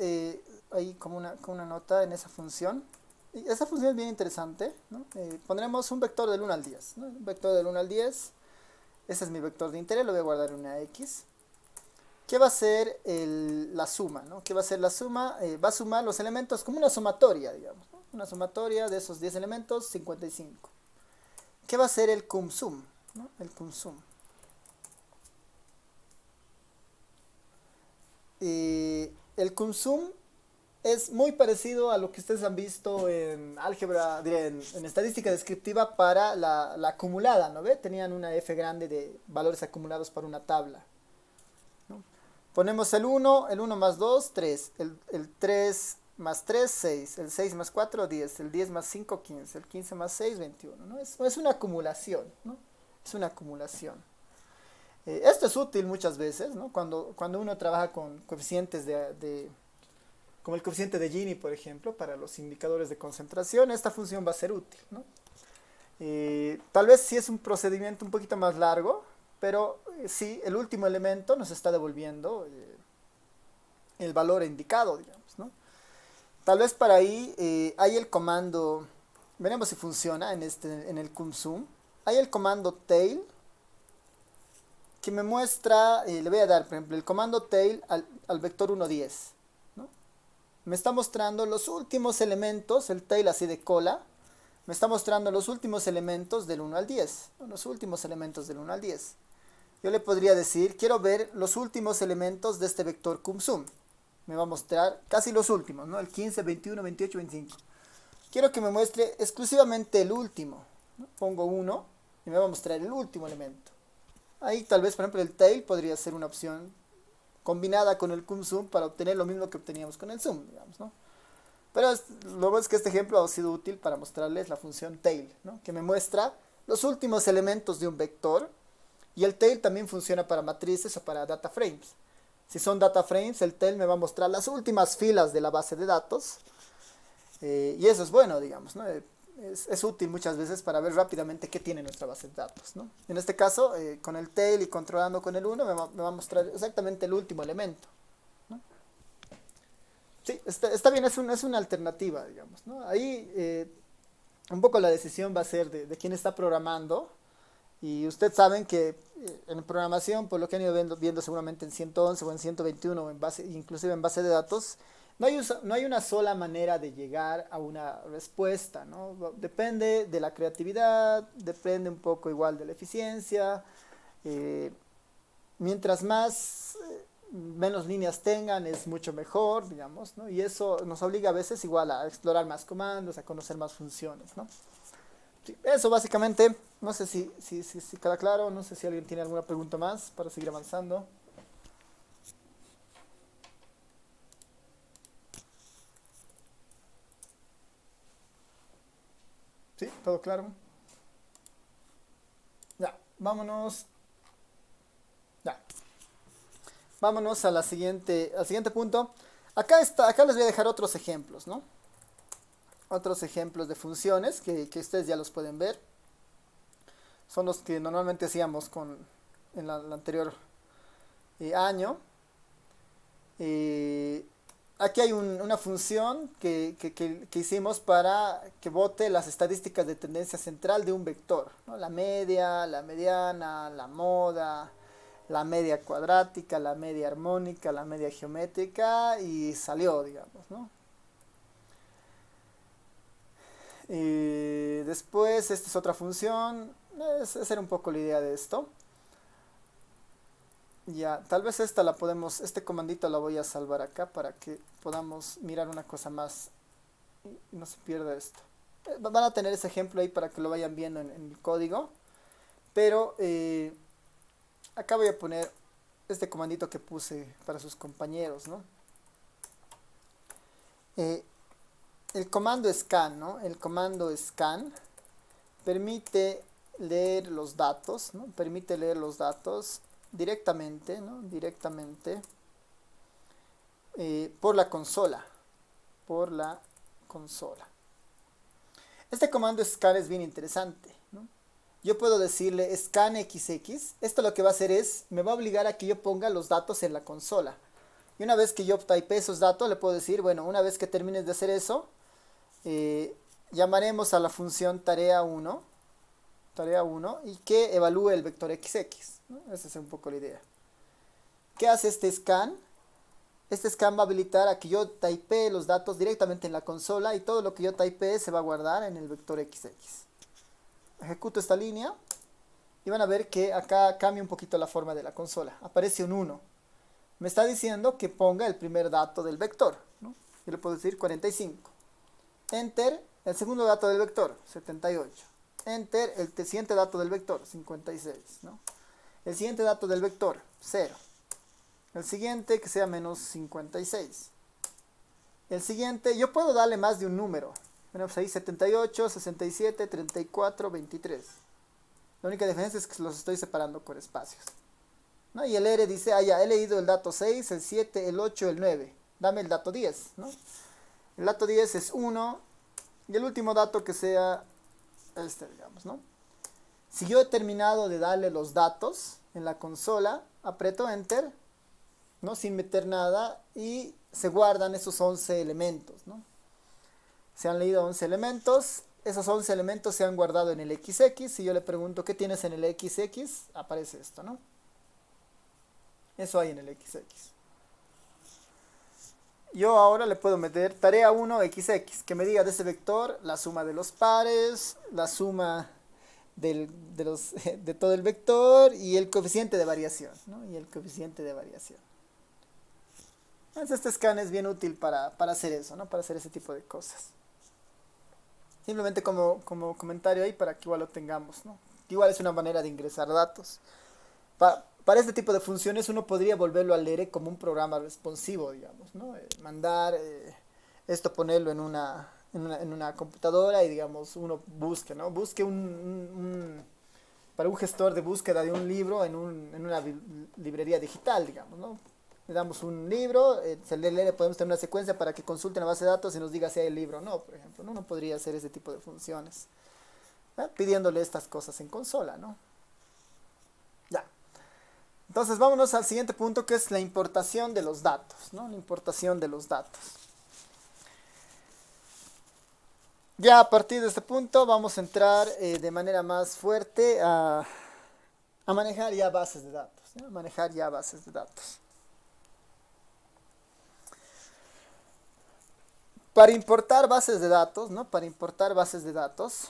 ahí como una nota en esa función. Y esa función es bien interesante, ¿no? Pondremos un vector del 1 al 10, ¿no? Un vector del 1 al 10. Ese es mi vector de interés, lo voy a guardar en una X. ¿Qué va a ser la suma, ¿no? ¿Qué va a ser la suma? Va a sumar los elementos como una sumatoria, digamos, ¿no? Una sumatoria de esos 10 elementos, 55. ¿Qué va a ser el cumsum, ¿no? El cumsum. El cumsum es muy parecido a lo que ustedes han visto en álgebra, diré, en estadística descriptiva para la acumulada, ¿no ve? Tenían una f grande de valores acumulados para una tabla, ¿no? Ponemos el 1 más 2, 3, el 3 más 3, 6, el 6 más 4, 10, el 10 más 5, 15, el 15 más 6, 21, ¿no? Es una acumulación, ¿no? Es una acumulación. Esto es útil muchas veces, ¿no? Cuando uno trabaja con coeficientes como el coeficiente de Gini, por ejemplo, para los indicadores de concentración, esta función va a ser útil, ¿no? Tal vez si es un procedimiento un poquito más largo, Pero sí, el último elemento nos está devolviendo el valor indicado, digamos, ¿no? Tal vez para ahí hay el comando, veremos si funciona en el consume. Hay el comando tail que me muestra, le voy a dar, por ejemplo, el comando tail al vector 1.10, ¿no? Me está mostrando los últimos elementos, el tail así de cola, me está mostrando los últimos elementos del 1 al 10, ¿no? Los últimos elementos del 1 al 10. Yo le podría decir, quiero ver los últimos elementos de este vector cumsum. Me va a mostrar casi los últimos, ¿no? El 15, 21, 28, 25. Quiero que me muestre exclusivamente el último, ¿no? Pongo 1 y me va a mostrar el último elemento. Ahí tal vez, por ejemplo, el tail podría ser una opción combinada con el cumsum para obtener lo mismo que obteníamos con el sum, digamos, ¿no? Pero lo bueno es que este ejemplo ha sido útil para mostrarles la función tail, ¿no? Que me muestra los últimos elementos de un vector. Y el tail también funciona para matrices o para data frames. Si son data frames, el tail me va a mostrar las últimas filas de la base de datos. Y eso es bueno, digamos, ¿no? Es útil muchas veces para ver rápidamente qué tiene nuestra base de datos, ¿no? En este caso, con el tail y controlando con el 1, me va a mostrar exactamente el último elemento, ¿no? Sí, está bien, es una alternativa, digamos, ¿no? Ahí un poco la decisión va a ser de quién está programando. Y ustedes saben que en programación, por lo que han ido viendo seguramente en 111 o en 121, o inclusive en base de datos, no hay una sola manera de llegar a una respuesta, ¿no? Depende de la creatividad, depende un poco igual de la eficiencia. Mientras menos líneas tengan, es mucho mejor, digamos, ¿no? Y eso nos obliga a veces igual a explorar más comandos, a conocer más funciones, ¿no? Sí, eso básicamente, no sé si queda claro, no sé si alguien tiene alguna pregunta más para seguir avanzando. ¿Sí? ¿Todo claro? Ya, vámonos. Ya. Vámonos a al siguiente punto. Acá les voy a dejar otros ejemplos, ¿no? Otros ejemplos de funciones que ustedes ya los pueden ver. Son los que normalmente hacíamos en el anterior año. Aquí hay una función que hicimos para que bote las estadísticas de tendencia central de un vector, ¿no? La media, la mediana, la moda, la media cuadrática, la media armónica, la media geométrica y salió, digamos, ¿no? Y después, esta es otra función. Esa era un poco la idea de esto. Ya, tal vez este comandito la voy a salvar acá para que podamos mirar una cosa más y no se pierda esto. Van a tener ese ejemplo ahí para que lo vayan viendo en el código. Pero acá voy a poner este comandito que puse para sus compañeros, ¿no? El comando scan, ¿no? El comando scan permite leer los datos, ¿no? Permite leer los datos directamente, ¿no? Directamente por la consola. Por la consola. Este comando scan es bien interesante, ¿no? Yo puedo decirle scan xx. Esto lo que va a hacer es, me va a obligar a que yo ponga los datos en la consola. Y una vez que yo type esos datos, le puedo decir, bueno, una vez que termines de hacer eso, llamaremos a la función tarea1 y que evalúe el vector xx, ¿no? Esa es un poco la idea. ¿Qué hace este scan? Este scan va a habilitar a que yo typee los datos directamente en la consola y todo lo que yo typee se va a guardar en el vector xx. Ejecuto esta línea y van a ver que acá cambia un poquito la forma de la consola. Aparece un 1. Me está diciendo que ponga el primer dato del vector, ¿no? Yo le puedo decir 45. Enter, el segundo dato del vector, 78. Enter, el siguiente dato del vector, 56, ¿no? El siguiente dato del vector, 0. El siguiente que sea menos 56. El siguiente, yo puedo darle más de un número. Bueno, pues ahí 78, 67, 34, 23. La única diferencia es que los estoy separando por espacios, ¿no? Y el R dice, ya he leído el dato 6, el 7, el 8, el 9. Dame el dato 10, ¿no? El dato 10 es 1. Y el último dato que sea este, digamos, ¿no? Si yo he terminado de darle los datos, en la consola, aprieto Enter, ¿no? Sin meter nada, y se guardan esos 11 elementos, ¿no? Se han leído 11 elementos, esos 11 elementos se han guardado en el XX. Si yo le pregunto qué tienes en el XX, aparece esto, ¿no? Eso hay en el XX. Yo ahora le puedo meter tarea 1 XX, que me diga de ese vector la suma de los pares, la suma de todo el vector y el coeficiente de variación, ¿no? Y el coeficiente de variación. Entonces este scan es bien útil para hacer eso, ¿no? Para hacer ese tipo de cosas. Simplemente como comentario ahí para que igual lo tengamos, ¿no? Igual es una manera de ingresar datos. Para este tipo de funciones uno podría volverlo al ERE como un programa responsivo, digamos, ¿no? Mandar esto, ponerlo en una computadora y, digamos, uno busque, ¿no? Busque para un gestor de búsqueda de un libro en una librería digital, digamos, ¿no? Le damos un libro, podemos tener una secuencia para que consulte la base de datos y nos diga si hay el libro o no, por ejemplo, ¿no? Uno podría hacer ese tipo de funciones, pidiéndole estas cosas en consola, ¿no? Ya. Entonces vámonos al siguiente punto, que es la importación de los datos, ¿no? La importación de los datos. Ya a partir de este punto vamos a entrar de manera más fuerte a manejar ya bases de datos, ¿no? A manejar ya bases de datos. Para importar bases de datos, ¿no? Para importar bases de datos,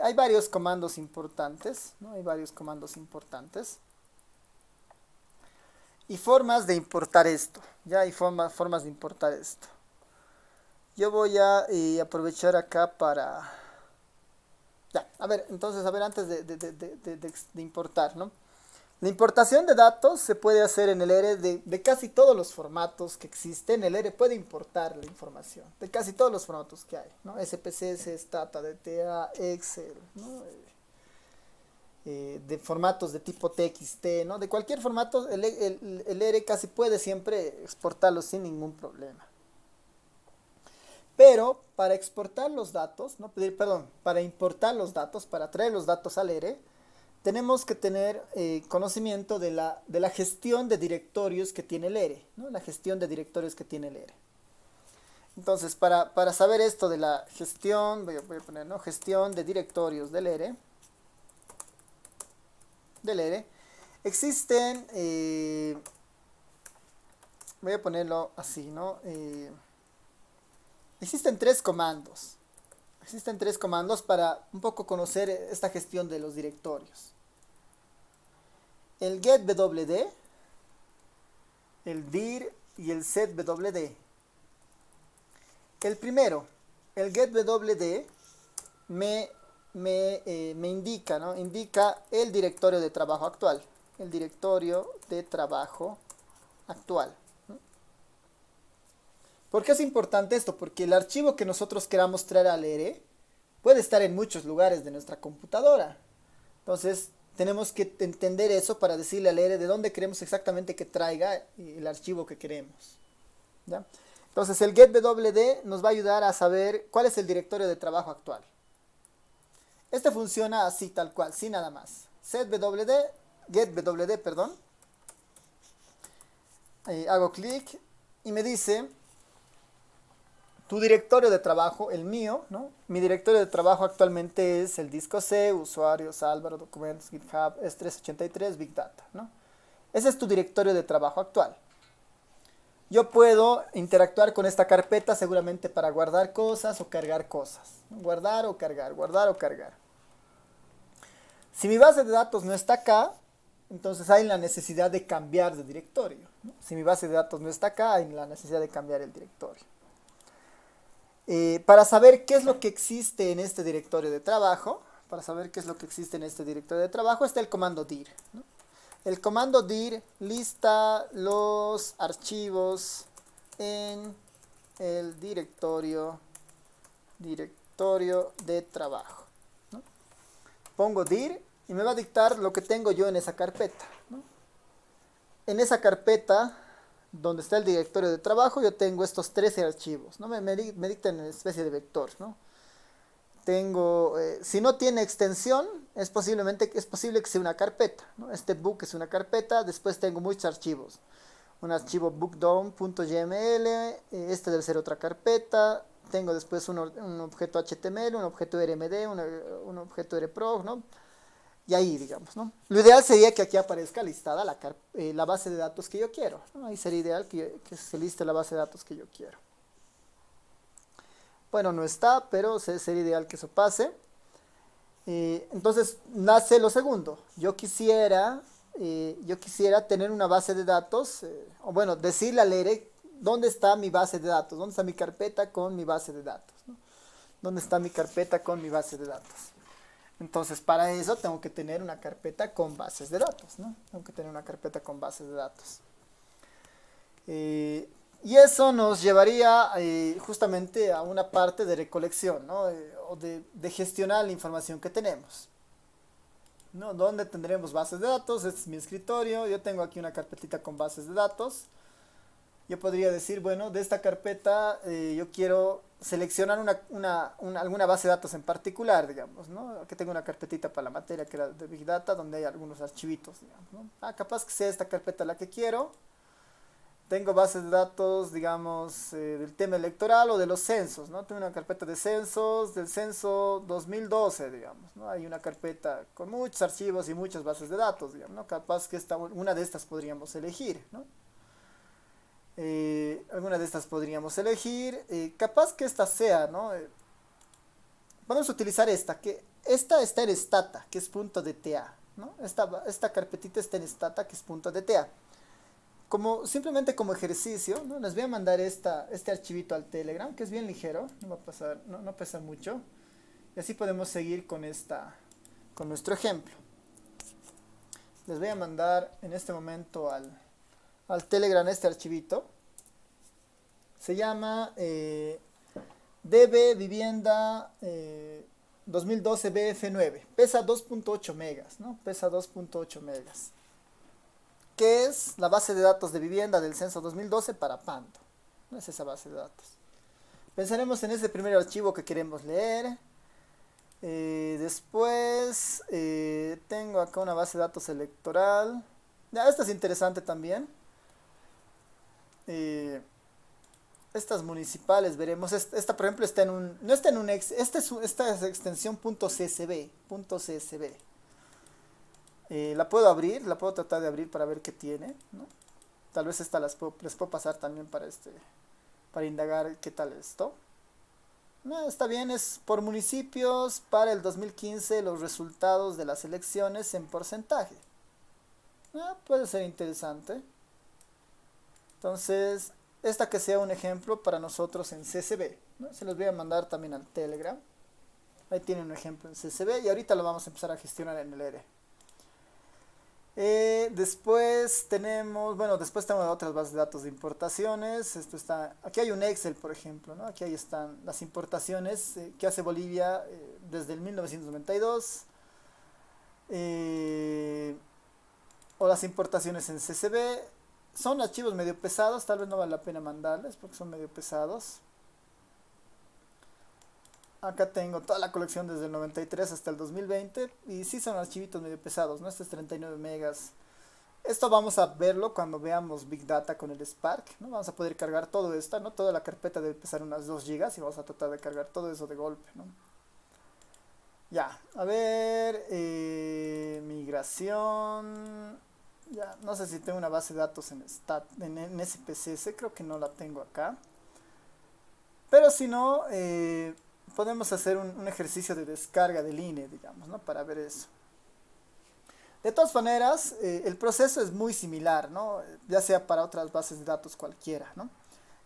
hay varios comandos importantes, ¿no? Hay varios comandos importantes. Y formas de importar esto, ya hay formas de importar esto. Yo voy a aprovechar acá para... Ya, a ver, entonces, antes de importar, ¿no? La importación de datos se puede hacer en el ERE de casi todos los formatos que existen. El ERE puede importar la información de casi todos los formatos que hay, ¿no? SPSS, Stata, DTA, Excel, ¿no? De formatos de tipo TXT, ¿no? De cualquier formato, el ERE casi puede siempre exportarlo sin ningún problema. Pero para exportar los datos, ¿no? Perdón, para importar los datos, para traer los datos al ERE, tenemos que tener conocimiento de la gestión de directorios que tiene el ERE, ¿no? La gestión de directorios que tiene el ERE. Entonces, para saber esto de la gestión, voy a poner, ¿no? Gestión de directorios del ERE, existen, voy a ponerlo así, ¿no? Existen tres comandos. Existen tres comandos para un poco conocer esta gestión de los directorios. El getWD, el dir y el setWD. El primero, el getWD, me indica, ¿no? Indica el directorio de trabajo actual. El directorio de trabajo actual. ¿Por qué es importante esto? Porque el archivo que nosotros queramos traer al ERE puede estar en muchos lugares de nuestra computadora. Entonces, tenemos que entender eso para decirle al ERE de dónde queremos exactamente que traiga el archivo que queremos, ¿ya? Entonces, el getWD nos va a ayudar a saber cuál es el directorio de trabajo actual. Este funciona así, tal cual, sin nada más. getWD, perdón. Hago clic y me dice... Tu directorio de trabajo, el mío, ¿no? Mi directorio de trabajo actualmente es el disco C, usuarios, Álvaro, documentos, GitHub, S383, Big Data, ¿no? Ese es tu directorio de trabajo actual. Yo puedo interactuar con esta carpeta seguramente para guardar cosas o cargar cosas, ¿no? Guardar o cargar, guardar o cargar. Si mi base de datos no está acá, entonces hay la necesidad de cambiar de directorio, ¿no? Si mi base de datos no está acá, hay la necesidad de cambiar el directorio. Para saber qué es lo que existe en este directorio de trabajo, está el comando dir, ¿no? El comando dir lista los archivos en el directorio de trabajo, ¿no? Pongo dir y me va a dictar lo que tengo yo en esa carpeta, ¿no? En esa carpeta donde está el directorio de trabajo, yo tengo estos 13 archivos, ¿no? Me dictan en especie de vector, ¿no? Tengo, si no tiene extensión, es posible que sea una carpeta, ¿no? Este book es una carpeta, después tengo muchos archivos. Un archivo bookdom.yml, este debe ser otra carpeta. Tengo después un objeto HTML, un objeto RMD, un objeto RProg, ¿no? Y ahí, digamos, ¿no? Lo ideal sería que aquí aparezca listada la base de datos que yo quiero, ¿no? Ahí sería ideal que se liste la base de datos que yo quiero. Bueno, no está, pero sería ideal que eso pase. Entonces, nace lo segundo. Yo quisiera tener una base de datos, o bueno, decirle al ERE dónde está mi base de datos, dónde está mi carpeta con mi base de datos, ¿no? ¿Dónde está mi carpeta con mi base de datos? Entonces, para eso tengo que tener una carpeta con bases de datos, ¿no? Tengo que tener una carpeta con bases de datos. Y eso nos llevaría justamente a una parte de recolección, ¿no? O de gestionar la información que tenemos, ¿no? ¿Dónde tendremos bases de datos? Este es mi escritorio, yo tengo aquí una carpetita con bases de datos. Yo podría decir, bueno, de esta carpeta yo quiero seleccionar alguna base de datos en particular, digamos, ¿no? Aquí tengo una carpetita para la materia que era de Big Data, donde hay algunos archivitos, digamos, ¿no? Capaz que sea esta carpeta la que quiero. Tengo bases de datos, digamos, del tema electoral o de los censos, ¿no? Tengo una carpeta de censos, del censo 2012, digamos, ¿no? Hay una carpeta con muchos archivos y muchas bases de datos, digamos, ¿no? Capaz que una de estas podríamos elegir, ¿no? Alguna de estas podríamos elegir. Capaz que esta sea, ¿no? Vamos a utilizar esta está en Stata, que es .dta, ¿no? Esta carpetita está en Stata, que es .dta. Simplemente como ejercicio, ¿no? Les voy a mandar este archivito al Telegram, que es bien ligero, no va a pasar, no pesa mucho. Y así podemos seguir con nuestro ejemplo. Les voy a mandar en este momento al Telegram este archivito. Se llama DB Vivienda 2012 BF9. Pesa 2.8 megas, ¿no? Pesa 2.8 megas. Que es la base de datos de vivienda del censo 2012 para Pando. No es esa base de datos. Pensaremos en ese primer archivo que queremos leer. Después tengo acá una base de datos electoral. Ya, esta es interesante también. Estas municipales veremos. Esta por ejemplo está en un. No está en un ex. Esta es extensión .csv. La puedo abrir, la puedo tratar de abrir para ver qué tiene, ¿no? Tal vez esta les puedo pasar también para indagar qué tal esto. No, está bien, es por municipios para el 2015 los resultados de las elecciones en porcentaje. Puede ser interesante. Entonces, esta que sea un ejemplo para nosotros en CSV, ¿no? Se los voy a mandar también al Telegram. Ahí tienen un ejemplo en CSV y ahorita lo vamos a empezar a gestionar en el ERE. Después tenemos otras bases de datos de importaciones. Aquí hay un Excel, por ejemplo, ¿no? Aquí ahí están las importaciones que hace Bolivia desde el 1992. O las importaciones en CSV. Son archivos medio pesados, tal vez no vale la pena mandarles porque son medio pesados. Acá tengo toda la colección desde el 93 hasta el 2020 y sí son archivitos medio pesados, ¿no? Este es 39 megas. Esto vamos a verlo cuando veamos Big Data con el Spark, ¿no? Vamos a poder cargar todo esto, ¿no? Toda la carpeta debe pesar unas 2 gigas y vamos a tratar de cargar todo eso de golpe, ¿no? Ya, a ver, migración. Ya, no sé si tengo una base de datos en SPSS, creo que no la tengo acá. Pero si no, podemos hacer un ejercicio de descarga del INE, digamos, ¿no? Para ver eso. De todas maneras, el proceso es muy similar, ¿no? Ya sea para otras bases de datos cualquiera, ¿no?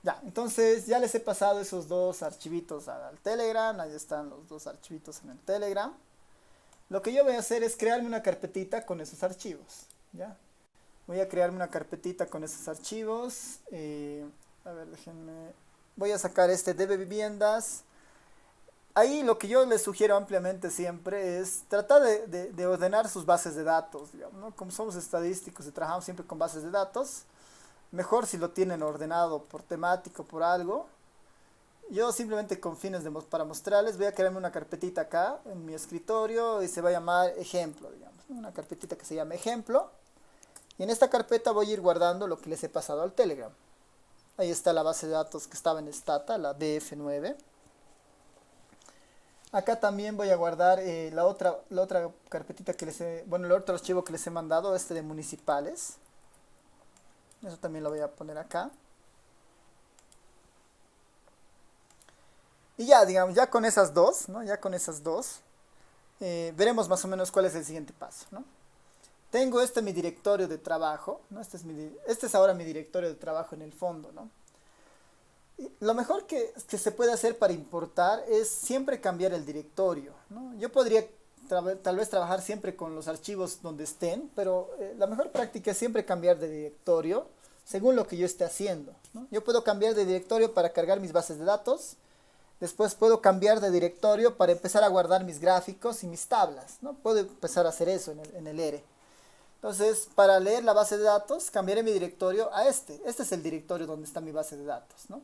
Ya, entonces ya les he pasado esos dos archivitos al Telegram, ahí están los dos archivitos en el Telegram. Lo que yo voy a hacer es crearme una carpetita con esos archivos, ¿ya? Voy a crearme una carpetita con esos archivos. A ver, déjenme. Voy a sacar este DB Viviendas. Ahí lo que yo les sugiero ampliamente siempre es tratar de ordenar sus bases de datos, digamos, ¿no? Como somos estadísticos y trabajamos siempre con bases de datos, mejor si lo tienen ordenado por temático, por algo. Yo simplemente con fines para mostrarles voy a crearme una carpetita acá en mi escritorio y se va a llamar ejemplo, digamos, ¿no? Una carpetita que se llama ejemplo. Y en esta carpeta voy a ir guardando lo que les he pasado al Telegram. Ahí está la base de datos que estaba en Stata, la DF9. Acá también voy a guardar la otra carpetita que el otro archivo que les he mandado, este de municipales. Eso también lo voy a poner acá. Y ya, digamos, ya con esas dos, ¿no? Ya con esas dos, veremos más o menos cuál es el siguiente paso, ¿no? Tengo mi directorio de trabajo, ¿no? Este es ahora mi directorio de trabajo en el fondo, ¿no? Y lo mejor que se puede hacer para importar es siempre cambiar el directorio, ¿no? Yo podría tal vez trabajar siempre con los archivos donde estén, pero la mejor práctica es siempre cambiar de directorio según lo que yo esté haciendo, ¿no? Yo puedo cambiar de directorio para cargar mis bases de datos. Después puedo cambiar de directorio para empezar a guardar mis gráficos y mis tablas, ¿no? Puedo empezar a hacer eso en el ERE. Entonces, para leer la base de datos, cambiaré mi directorio a este. Este es el directorio donde está mi base de datos, ¿no?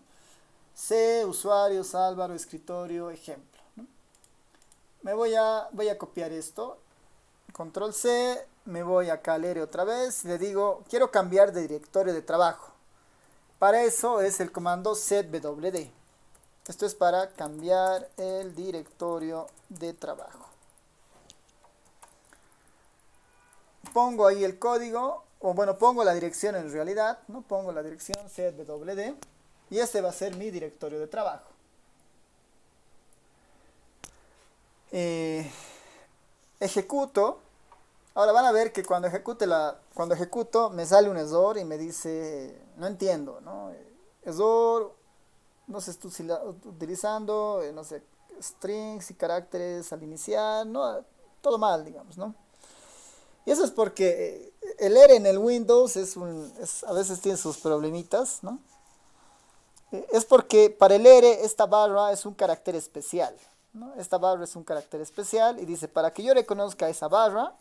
C, usuarios, Álvaro, escritorio, ejemplo, ¿no? Voy a copiar esto. Control C, me voy acá al ERE otra vez. Y le digo, quiero cambiar de directorio de trabajo. Para eso es el comando setwd. Esto es para cambiar el directorio de trabajo. Pongo ahí el código, o bueno, pongo la dirección en realidad, ¿no? Pongo la dirección setwd y este va a ser mi directorio de trabajo. Ejecuto. Ahora van a ver que cuando ejecuto me sale un error y me dice, no entiendo, ¿no? Error. No se está utilizando, no sé, strings y caracteres al iniciar, no, todo mal, digamos, ¿no? Y eso es porque el ERE en el Windows a veces tiene sus problemitas, ¿no? Es porque para el ERE esta barra es un carácter especial, ¿no? Esta barra es un carácter especial y dice, para que yo reconozca esa barra,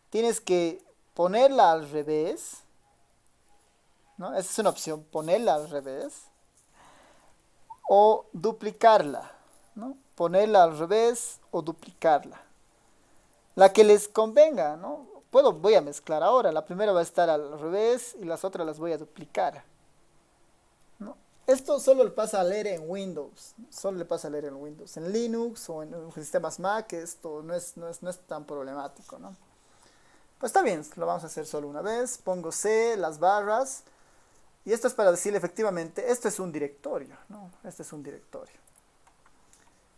tienes que ponerla al revés, ¿no? Esa es una opción, ponerla al revés. O duplicarla, ¿no? Ponerla al revés o duplicarla. La que les convenga, ¿no? Voy a mezclar ahora. La primera va a estar al revés y las otras las voy a duplicar, ¿no? Esto solo le pasa a leer en Windows. Solo le pasa a leer en Windows. En Linux o en sistemas Mac esto no es tan problemático, ¿no? Pues está bien, lo vamos a hacer solo una vez. Pongo C, las barras. Y esto es para decirle efectivamente, esto es un directorio, ¿no? Este es un directorio.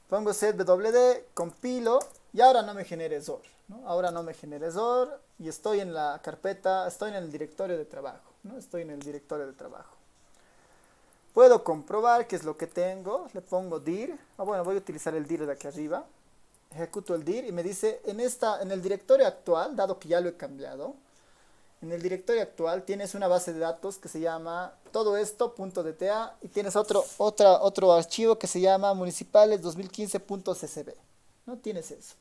Pongo setwd, compilo y ahora no me genera error, ¿no? Ahora no me genera error y estoy en la carpeta, estoy en el directorio de trabajo, ¿no? Estoy en el directorio de trabajo. Puedo comprobar qué es lo que tengo, le pongo dir, bueno, voy a utilizar el dir de aquí arriba. Ejecuto el dir y me dice, en el directorio actual, dado que ya lo he cambiado, en el directorio actual tienes una base de datos que se llama todo esto.dta y tienes otro archivo que se llama municipales 2015.ccb. ¿No? Tienes eso.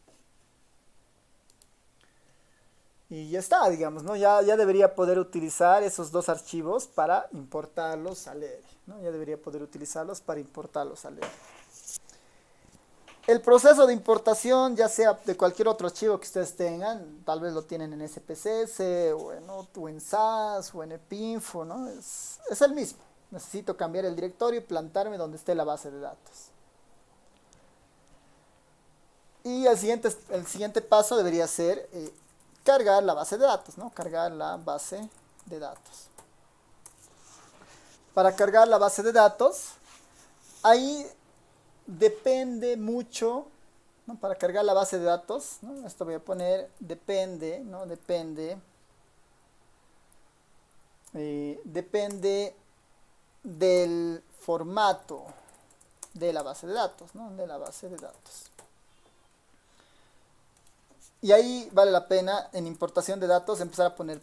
Y ya está, digamos, ¿no? Ya debería poder utilizar esos dos archivos para importarlos al ERE, ¿no? Ya debería poder utilizarlos para importarlos al ERE. El proceso de importación, ya sea de cualquier otro archivo que ustedes tengan, tal vez lo tienen en SPSS o en SAS o en EPINFO, ¿no? Es el mismo. Necesito cambiar el directorio y plantarme donde esté la base de datos. Y el siguiente paso debería ser cargar la base de datos, ¿no? Cargar la base de datos. Para cargar la base de datos, ahí depende mucho, ¿no? Para cargar la base de datos, ¿no? Esto voy a poner depende, ¿no? Depende del formato de la base de datos, ¿no? De la base de datos. Y ahí vale la pena en importación de datos empezar a poner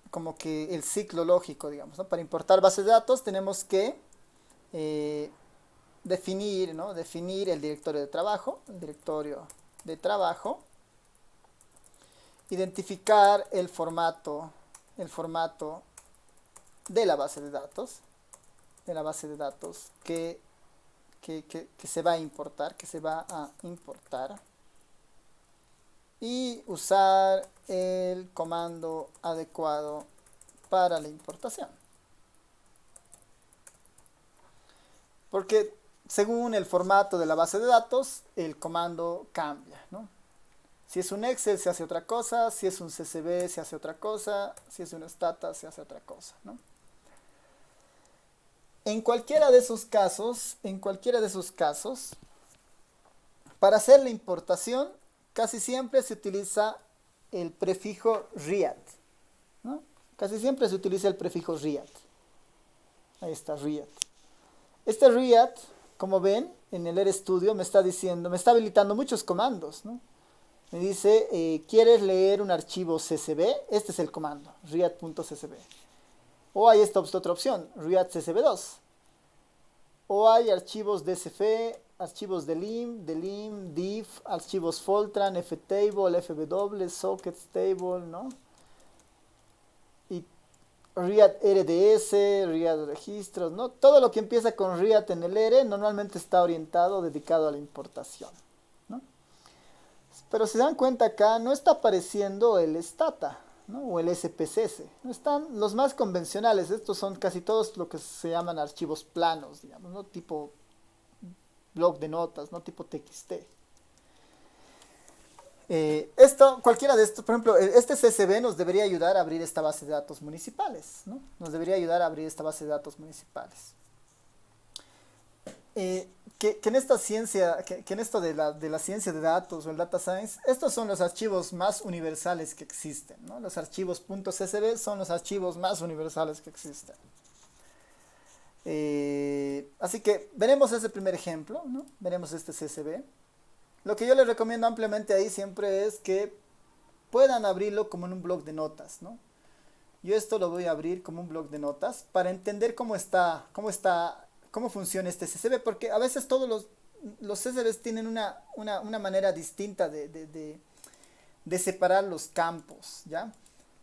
como que el ciclo lógico, digamos, ¿no? Para importar bases de datos tenemos que definir, ¿no? Definir el directorio de trabajo, identificar el formato de la base de datos, de la base de datos que se va a importar, y usar el comando adecuado para la importación. Porque según el formato de la base de datos, el comando cambia, ¿no? Si es un Excel se hace otra cosa, si es un CSV se hace otra cosa, si es una Stata se hace otra cosa, ¿no? En cualquiera de esos casos, para hacer la importación, casi siempre se utiliza el prefijo RIAT, ¿no? Casi siempre se utiliza el prefijo RIAT. Ahí está, RIAT. Este RIAT, como ven, en el RStudio me está habilitando muchos comandos, ¿no? Me dice, ¿quieres leer un archivo CSV? Este es el comando, RIAT.csv. O hay esta otra opción, RIAT-CSV2. O hay archivos DSF, archivos de lim, diff, archivos Fortran, ftable, fw, sockets table, ¿no? Y RIAT RDS, RIAT registros, ¿no? Todo lo que empieza con RIAT en el R normalmente está dedicado a la importación, ¿no? Pero si se dan cuenta acá, no está apareciendo el Stata, ¿no? O el SPSS. No están los más convencionales. Estos son casi todos lo que se llaman archivos planos, digamos, ¿no? Tipo blog de notas, ¿no? Tipo TXT. Cualquiera de estos, por ejemplo, este CSV nos debería ayudar a abrir esta base de datos municipales, ¿no? Que en esta ciencia, que en esto de la ciencia de datos o el data science, estos son los archivos más universales que existen, ¿no? Los archivos .csv son los archivos más universales que existen. Así que veremos ese primer ejemplo, ¿no? Veremos este CSV. Lo que yo les recomiendo ampliamente ahí siempre es que puedan abrirlo como en un blog de notas, ¿no? Yo esto lo voy a abrir como un blog de notas para entender cómo funciona este CSV, porque a veces todos los CSVs tienen una manera distinta de separar los campos, ¿ya?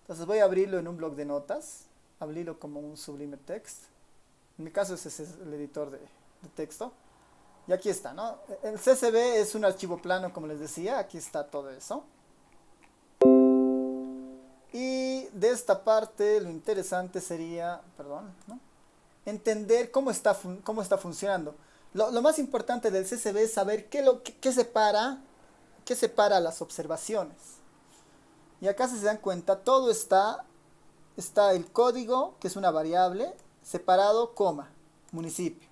Entonces voy a abrirlo en un blog de notas, abrirlo como un Sublime Text. En mi caso ese es el editor de texto. Y aquí está, ¿no? El CSV es un archivo plano, como les decía, aquí está todo eso. Y de esta parte lo interesante sería, ¿no? Entender cómo está funcionando. Lo más importante del CSV es saber qué separa las observaciones. Y acá, si se dan cuenta, todo está el código, que es una variable, separado, coma, municipio,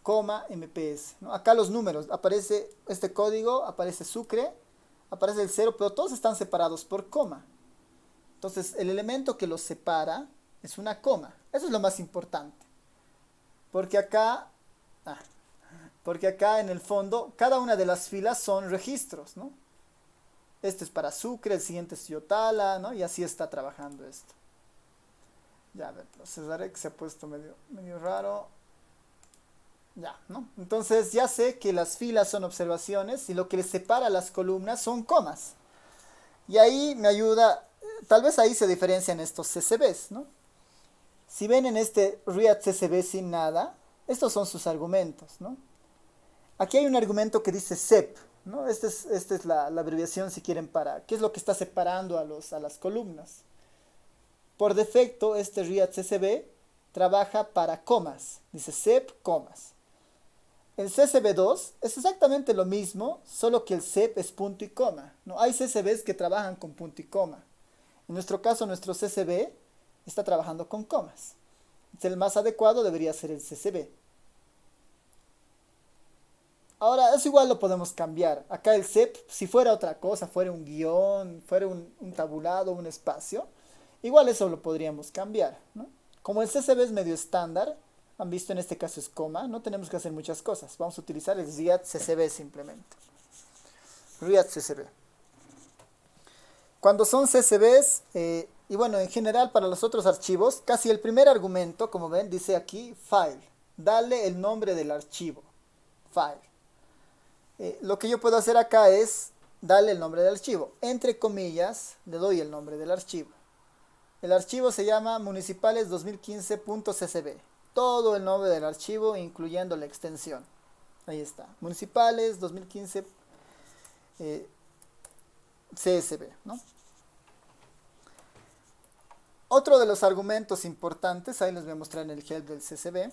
coma, MPS, ¿no? Acá los números, aparece este código, aparece Sucre, aparece el 0, pero todos están separados por coma. Entonces, el elemento que los separa es una coma. Eso es lo más importante. Porque acá en el fondo, cada una de las filas son registros, ¿no? Este es para Sucre, el siguiente es Yotala, ¿no? Y así está trabajando esto. Ya, a ver, procesaré que se ha puesto medio raro. Ya, ¿no? Entonces ya sé que las filas son observaciones y lo que les separa las columnas son comas. Y ahí me ayuda, tal vez ahí se diferencian estos CSVs, ¿no? Si ven en este RIAT CSV sin nada, estos son sus argumentos, ¿no? Aquí hay un argumento que dice sep, ¿no? Esta es la abreviación, si quieren, para qué es lo que está separando a las columnas. Por defecto, este RIAT CSV trabaja para comas, dice sep, comas. El CSV2 es exactamente lo mismo, solo que el sep es punto y coma, ¿no? Hay CSVs que trabajan con punto y coma. En nuestro caso, nuestro CSV está trabajando con comas. El más adecuado debería ser el CSV. Ahora, eso igual lo podemos cambiar. Acá el sep, si fuera otra cosa, fuera un guión, fuera un tabulado, un espacio, igual eso lo podríamos cambiar, ¿no? Como el CSV es medio estándar, han visto en este caso es coma, no tenemos que hacer muchas cosas. Vamos a utilizar el RIAT CSV simplemente. RIAT CSV. Cuando son CSVs, y bueno, en general para los otros archivos, casi el primer argumento, como ven, dice aquí file. Dale el nombre del archivo. File. Lo que yo puedo hacer acá es darle el nombre del archivo. Entre comillas, le doy el nombre del archivo. El archivo se llama municipales2015.csv. todo el nombre del archivo, incluyendo la extensión. Ahí está, municipales 2015 CSV, ¿no? Otro de los argumentos importantes, ahí les voy a mostrar en el help del CSV,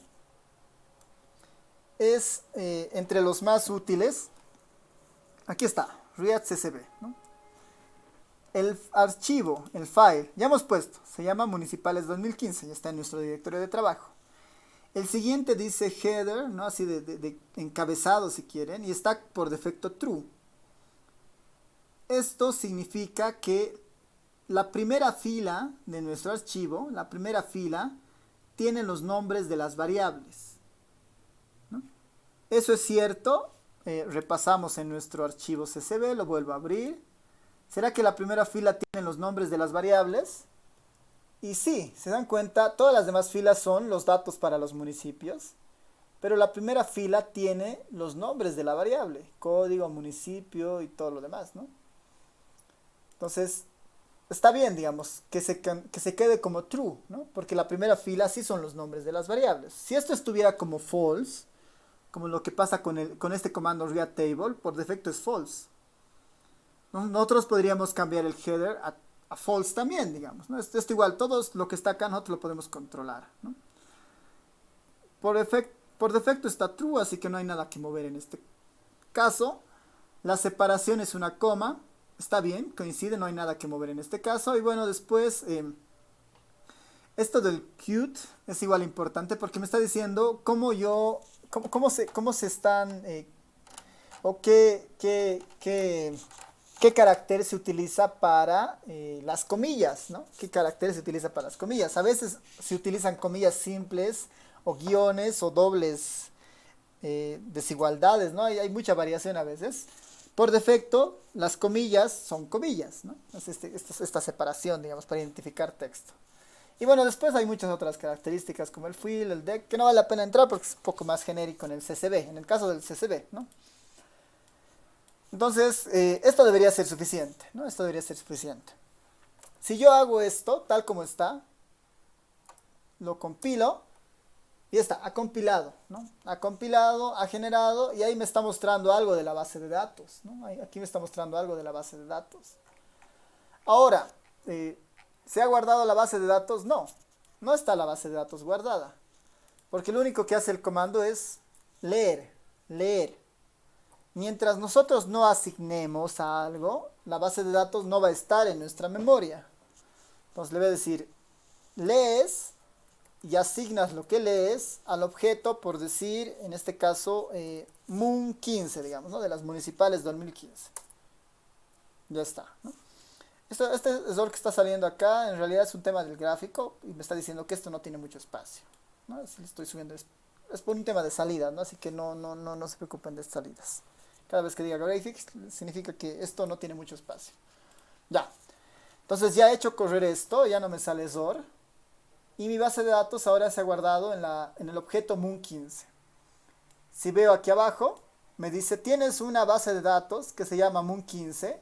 es entre los más útiles. Aquí está, React CSV, ¿no? El archivo, el file, ya hemos puesto, se llama municipales 2015, ya está en nuestro directorio de trabajo. El siguiente dice header, ¿no? Así de encabezado si quieren, y está por defecto true. Esto significa que la primera fila de nuestro archivo, la primera fila, tiene los nombres de las variables, ¿no? Eso es cierto, repasamos en nuestro archivo CSV, lo vuelvo a abrir. ¿Será que la primera fila tiene los nombres de las variables? Y sí, se dan cuenta, todas las demás filas son los datos para los municipios, pero la primera fila tiene los nombres de la variable, código, municipio y todo lo demás, ¿no? Entonces, está bien, digamos, que se quede como true, ¿no? Porque la primera fila sí son los nombres de las variables. Si esto estuviera como false, como lo que pasa con este comando read table, por defecto es false. Nosotros podríamos cambiar el header a false también, digamos, ¿no? Esto igual, todo lo que está acá nosotros lo podemos controlar, ¿no? Por defecto está true, así que no hay nada que mover en este caso. La separación es una coma, está bien, coincide, no hay nada que mover en este caso. Y bueno, después, esto del cute es igual importante porque me está diciendo cómo se están, o qué carácter se utiliza para las comillas, ¿no? ¿Qué carácter se utiliza para las comillas? A veces se utilizan comillas simples o guiones o dobles desigualdades, ¿no? Hay mucha variación a veces. Por defecto, las comillas son comillas, ¿no? Es esta separación, digamos, para identificar texto. Y bueno, después hay muchas otras características como el fill, el deck, que no vale la pena entrar porque es un poco más genérico en el CSV, en el caso del CSV, ¿no? Entonces, esto debería ser suficiente, ¿no? Esto debería ser suficiente. Si yo hago esto, tal como está, lo compilo, y está, ha compilado, ¿no? Ha compilado, ha generado, y ahí me está mostrando algo de la base de datos, ¿no? Aquí me está mostrando algo de la base de datos. Ahora, ¿se ha guardado la base de datos? No, no está la base de datos guardada, porque lo único que hace el comando es leer. Mientras nosotros no asignemos a algo, la base de datos no va a estar en nuestra memoria. Entonces le voy a decir, lees y asignas lo que lees al objeto, por decir, en este caso, Mun 15, digamos, ¿no? De las municipales 2015. Ya está, ¿no? Este error que está saliendo acá, en realidad es un tema del gráfico y me está diciendo que esto no tiene mucho espacio, ¿no? Si lo estoy subiendo es por un tema de salida, ¿no? Así que no se preocupen de salidas. Cada vez que diga graphics significa que esto no tiene mucho espacio. Ya. Entonces ya he hecho correr esto, ya no me sale error. Y mi base de datos ahora se ha guardado en el objeto Mun15. Si veo aquí abajo, me dice, tienes una base de datos que se llama Mun15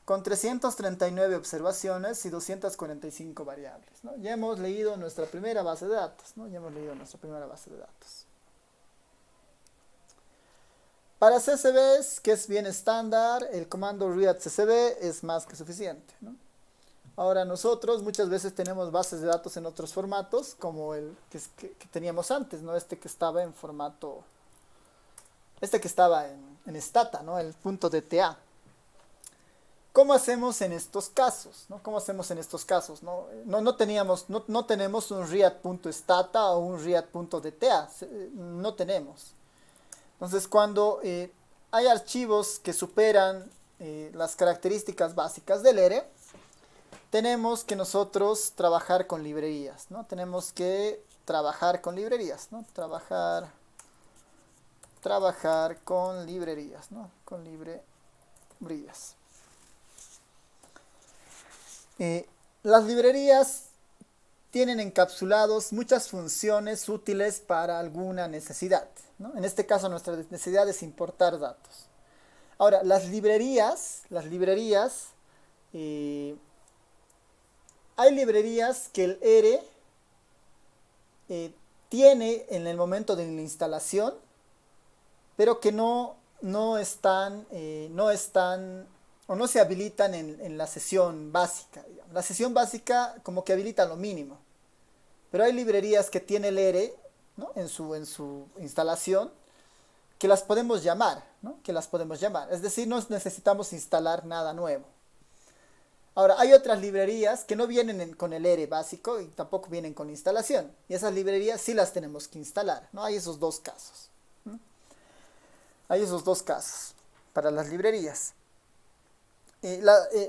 con 339 observaciones y 245 variables, ¿no? Ya hemos leído nuestra primera base de datos, ¿no? Para CSVs, que es bien estándar, el comando read CSV es más que suficiente, ¿no? Ahora nosotros muchas veces tenemos bases de datos en otros formatos, como el que teníamos antes, ¿no? Este que estaba en stata, ¿no? El .dta. ¿Cómo hacemos en estos casos? ¿No? No tenemos un read.stata o un read.dta, no tenemos. Entonces, cuando hay archivos que superan las características básicas del ERE, tenemos que nosotros trabajar con librerías, ¿no? Trabajar con librerías, ¿no? Con librerías. Las librerías tienen encapsulados muchas funciones útiles para alguna necesidad, ¿no? En este caso nuestra necesidad es importar datos. Ahora, las librerías, hay librerías que el ERE tiene en el momento de la instalación, pero que no están, o no se habilitan en la sesión básica, digamos. La sesión básica como que habilita lo mínimo, pero hay librerías que tiene el ERE, ¿no? en su instalación, que las podemos llamar, ¿no? Que las podemos llamar. Es decir, no necesitamos instalar nada nuevo. Ahora, hay otras librerías que no vienen con el ERE básico y tampoco vienen con instalación. Y esas librerías sí las tenemos que instalar, ¿no? Hay esos dos casos, ¿no? Hay esos dos casos para las librerías.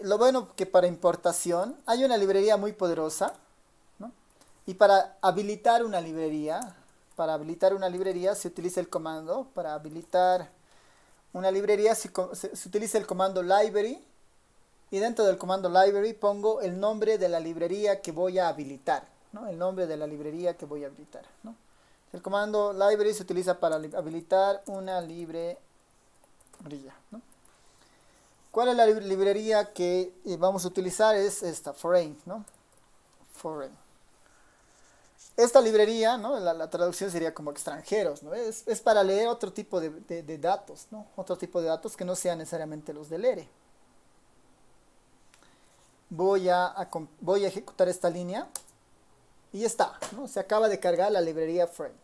Lo bueno que para importación hay una librería muy poderosa, ¿no? Y para habilitar una librería se utiliza el comando. Para habilitar una librería se utiliza el comando library. Y dentro del comando library pongo el nombre de la librería que voy a habilitar, ¿no? El nombre de la librería que voy a habilitar, ¿no? El comando library se utiliza para habilitar una librería, ¿no? ¿Cuál es la librería que vamos a utilizar? Es esta, foreign, ¿no? Foreign. Esta librería, ¿no? La traducción sería como extranjeros, ¿no? Es para leer otro tipo de datos, ¿no? Otro tipo de datos que no sean necesariamente los del ERE. Voy a ejecutar esta línea y ya está, ¿no? Se acaba de cargar la librería frame.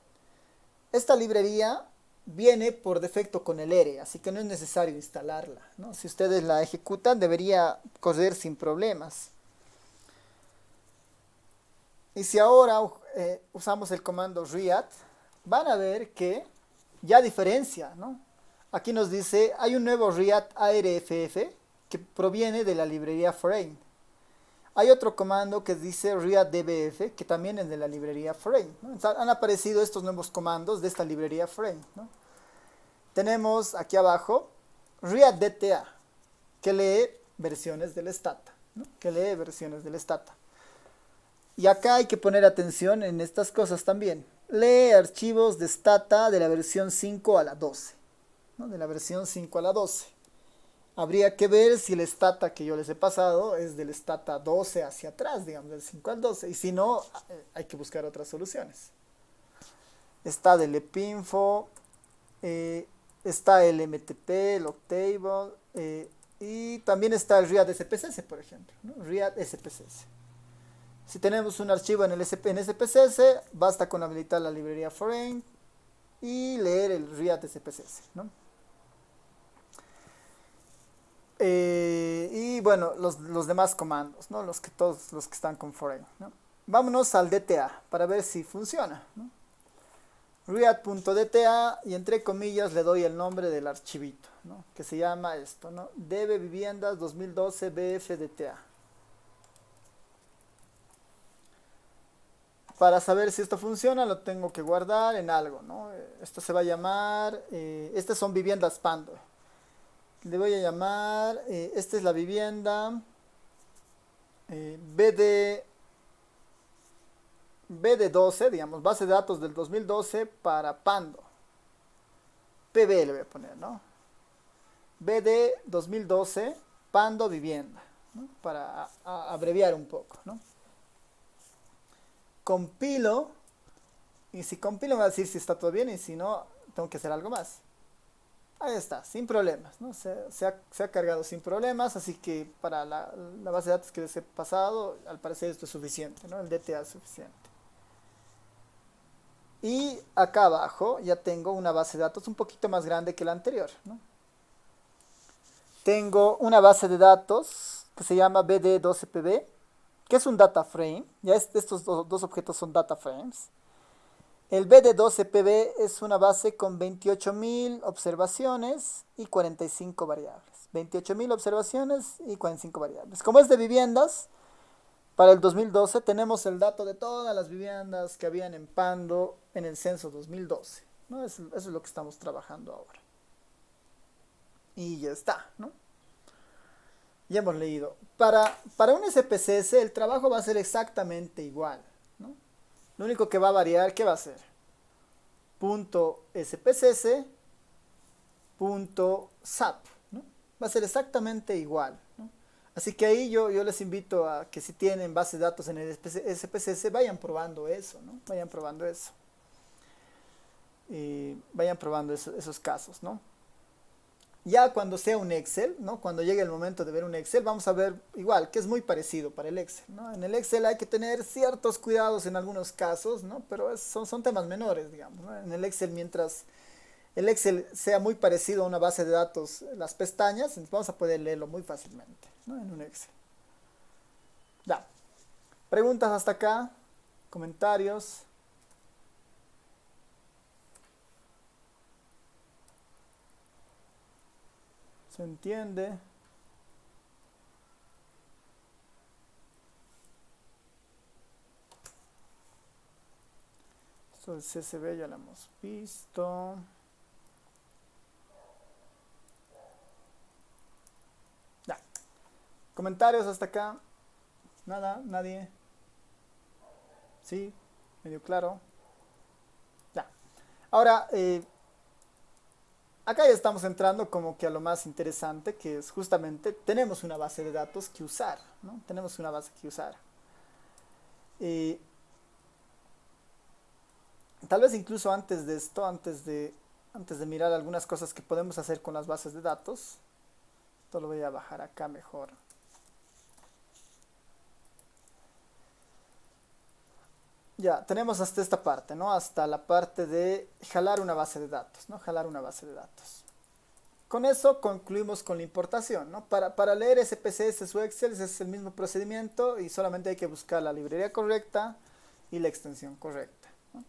Esta librería viene por defecto con el ERE, así que no es necesario instalarla, ¿no? Si ustedes la ejecutan debería correr sin problemas. Y si ahora usamos el comando read, van a ver que ya diferencia, ¿no? Aquí nos dice, hay un nuevo read ARFF que proviene de la librería foreign. Hay otro comando que dice readdbf, que también es de la librería foreign, ¿no? Han aparecido estos nuevos comandos de esta librería foreign, ¿no? Tenemos aquí abajo readdta, que lee versiones del stata, ¿no? Que lee versiones del stata. Y acá hay que poner atención en estas cosas también. Lee archivos de stata de la versión 5 a la 12, ¿no? De la versión 5 a la 12. Habría que ver si el stata que yo les he pasado es del stata 12 hacia atrás, digamos, del 5 al 12. Y si no, hay que buscar otras soluciones. Está del epinfo, está el mtp, logtable, y también está el read spcc, por ejemplo, ¿no? Read spcc. Si tenemos un archivo en spcc, basta con habilitar la librería foreign y leer el read spcc, ¿no? Y bueno, los demás comandos, ¿no? Todos los que están con foreign, ¿no? Vámonos al DTA para ver si funciona, ¿no? read.dta y entre comillas le doy el nombre del archivito, ¿no? Que se llama esto, ¿no? db viviendas 2012 bfdta. Para saber si esto funciona lo tengo que guardar en algo, ¿no? Esto se va a llamar, estas son viviendas Pando. Le voy a llamar, esta es la vivienda BD12, digamos, base de datos del 2012 para Pando. PB le voy a poner, ¿no? BD 2012 Pando vivienda, ¿no? Para abreviar un poco, ¿no? Compilo, y si compilo me va a decir si está todo bien y si no, tengo que hacer algo más. Ahí está, sin problemas, ¿no? Se ha cargado sin problemas, así que para la base de datos que les he pasado, al parecer esto es suficiente, ¿no? El DTA es suficiente. Y acá abajo ya tengo una base de datos un poquito más grande que la anterior, ¿no? Tengo una base de datos que se llama BD12PB, que es un data frame. Ya estos dos objetos son data frames. El BD12PB es una base con 28.000 observaciones y 45 variables. 28.000 observaciones y 45 variables. Como es de viviendas, para el 2012 tenemos el dato de todas las viviendas que habían en Pando en el censo 2012, ¿no? Eso es lo que estamos trabajando ahora. Y ya está, ¿no? Ya hemos leído. Para un SPSS el trabajo va a ser exactamente igual, ¿no? Lo único que va a variar, ¿qué va a ser? .spcss, .sap, ¿no? Va a ser exactamente igual, ¿no? Así que ahí yo les invito a que si tienen base de datos en el SPSS, vayan probando eso, ¿no? Vayan probando eso. vayan probando esos casos, ¿no? Ya cuando sea un Excel, ¿no? Cuando llegue el momento de ver un Excel, vamos a ver igual, que es muy parecido para el Excel, ¿no? En el Excel hay que tener ciertos cuidados en algunos casos, ¿no? Pero son temas menores, digamos, ¿no? En el Excel, mientras el Excel sea muy parecido a una base de datos, las pestañas, vamos a poder leerlo muy fácilmente, ¿no? En un Excel. Ya. ¿Preguntas hasta acá? ¿Comentarios? ¿Se entiende? Esto del CSV ya lo hemos visto. Ya. ¿Comentarios hasta acá? Nada, nadie. Sí, medio claro. Ya. Ahora, acá ya estamos entrando como que a lo más interesante, que es justamente, tenemos una base de datos que usar, ¿no? Tenemos una base que usar. Eh, Tal vez incluso antes de esto, antes de mirar algunas cosas que podemos hacer con las bases de datos, esto lo voy a bajar acá mejor. Ya, tenemos hasta esta parte, ¿no? Hasta la parte de jalar una base de datos, ¿no? Jalar una base de datos. Con eso concluimos con la importación, ¿no? Para leer SPSS o Excel es el mismo procedimiento y solamente hay que buscar la librería correcta y la extensión correcta, ¿no?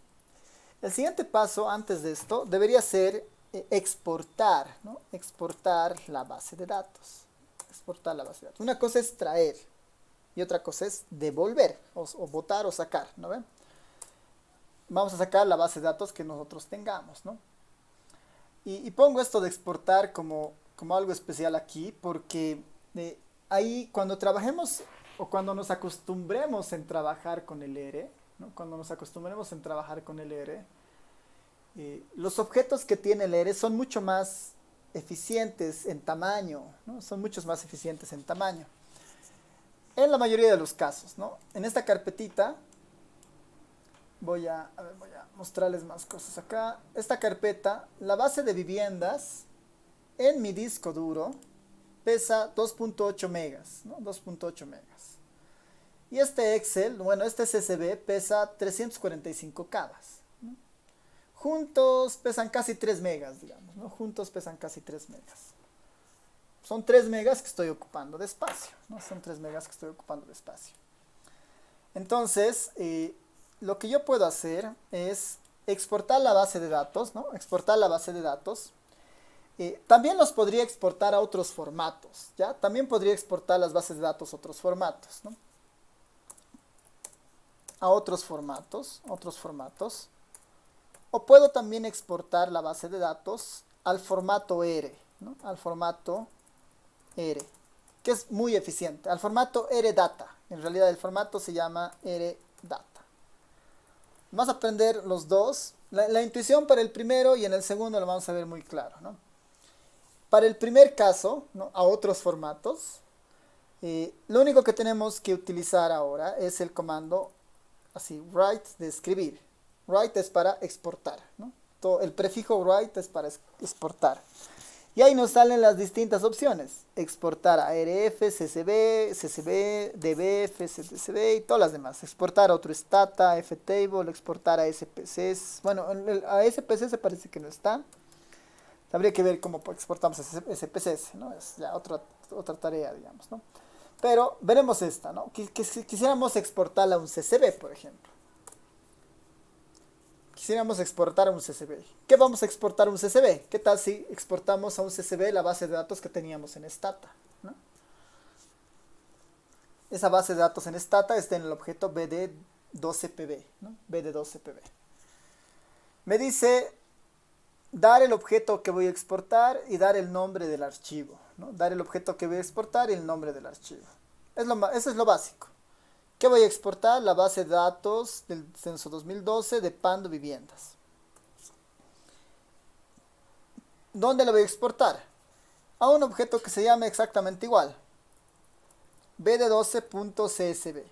El siguiente paso antes de esto debería ser exportar, ¿no? Exportar la base de datos. Exportar la base de datos. Una cosa es traer y otra cosa es devolver o botar o sacar, ¿no ven? Vamos a sacar la base de datos que nosotros tengamos, ¿no? Y pongo esto de exportar como algo especial aquí porque ahí cuando trabajemos o cuando nos acostumbremos en trabajar con el R, ¿no? Cuando nos acostumbremos en trabajar con el R, los objetos que tiene el R son mucho más eficientes en tamaño, ¿no? Son muchos más eficientes en tamaño. En la mayoría de los casos, ¿no? En esta carpetita voy a mostrarles más cosas acá. Esta carpeta, la base de viviendas en mi disco duro pesa 2.8 megas, ¿no? 2.8 megas. Y este Excel, bueno, este CSV pesa 345 cabas, ¿no? Juntos pesan casi 3 megas, digamos, ¿no? Juntos pesan casi 3 megas. Son 3 megas que estoy ocupando de espacio, ¿no? Son 3 megas que estoy ocupando de espacio. Entonces, lo que yo puedo hacer es exportar la base de datos, ¿no? Exportar la base de datos. También los podría exportar a otros formatos, ¿ya? También podría exportar las bases de datos a otros formatos, ¿no? A otros formatos. O puedo también exportar la base de datos al formato R, ¿no? Al formato R, que es muy eficiente. Al formato RData. En realidad el formato se llama RData. Vamos a aprender los dos. La intuición para el primero y en el segundo lo vamos a ver muy claro, ¿no? Para el primer caso, ¿no? A otros formatos, lo único que tenemos que utilizar ahora es el comando así, write de escribir. Write es para exportar, ¿no? El prefijo write es para exportar. Y ahí nos salen las distintas opciones. Exportar a RF, CSV, DBF, CSV y todas las demás. Exportar a otro Stata, FTable, exportar a SPSS. Bueno, a SPSS parece que no está. Habría que ver cómo exportamos a SPSS, ¿no? Es ya otra tarea, digamos, ¿no? Pero veremos esta, ¿no? Que si quisiéramos exportarla a un CSV, por ejemplo. Quisiéramos exportar a un CSV. ¿Qué vamos a exportar a un CSV? ¿Qué tal si exportamos a un CSV la base de datos que teníamos en Stata, ¿no? Esa base de datos en Stata está en el objeto BD12PB, ¿no? BD12PB. Me dice dar el objeto que voy a exportar y dar el nombre del archivo, ¿no? Dar el objeto que voy a exportar y el nombre del archivo. Eso es lo básico. ¿Qué voy a exportar? La base de datos del censo 2012 de Pando Viviendas. ¿Dónde la voy a exportar? A un objeto que se llame exactamente igual. bd12.csv.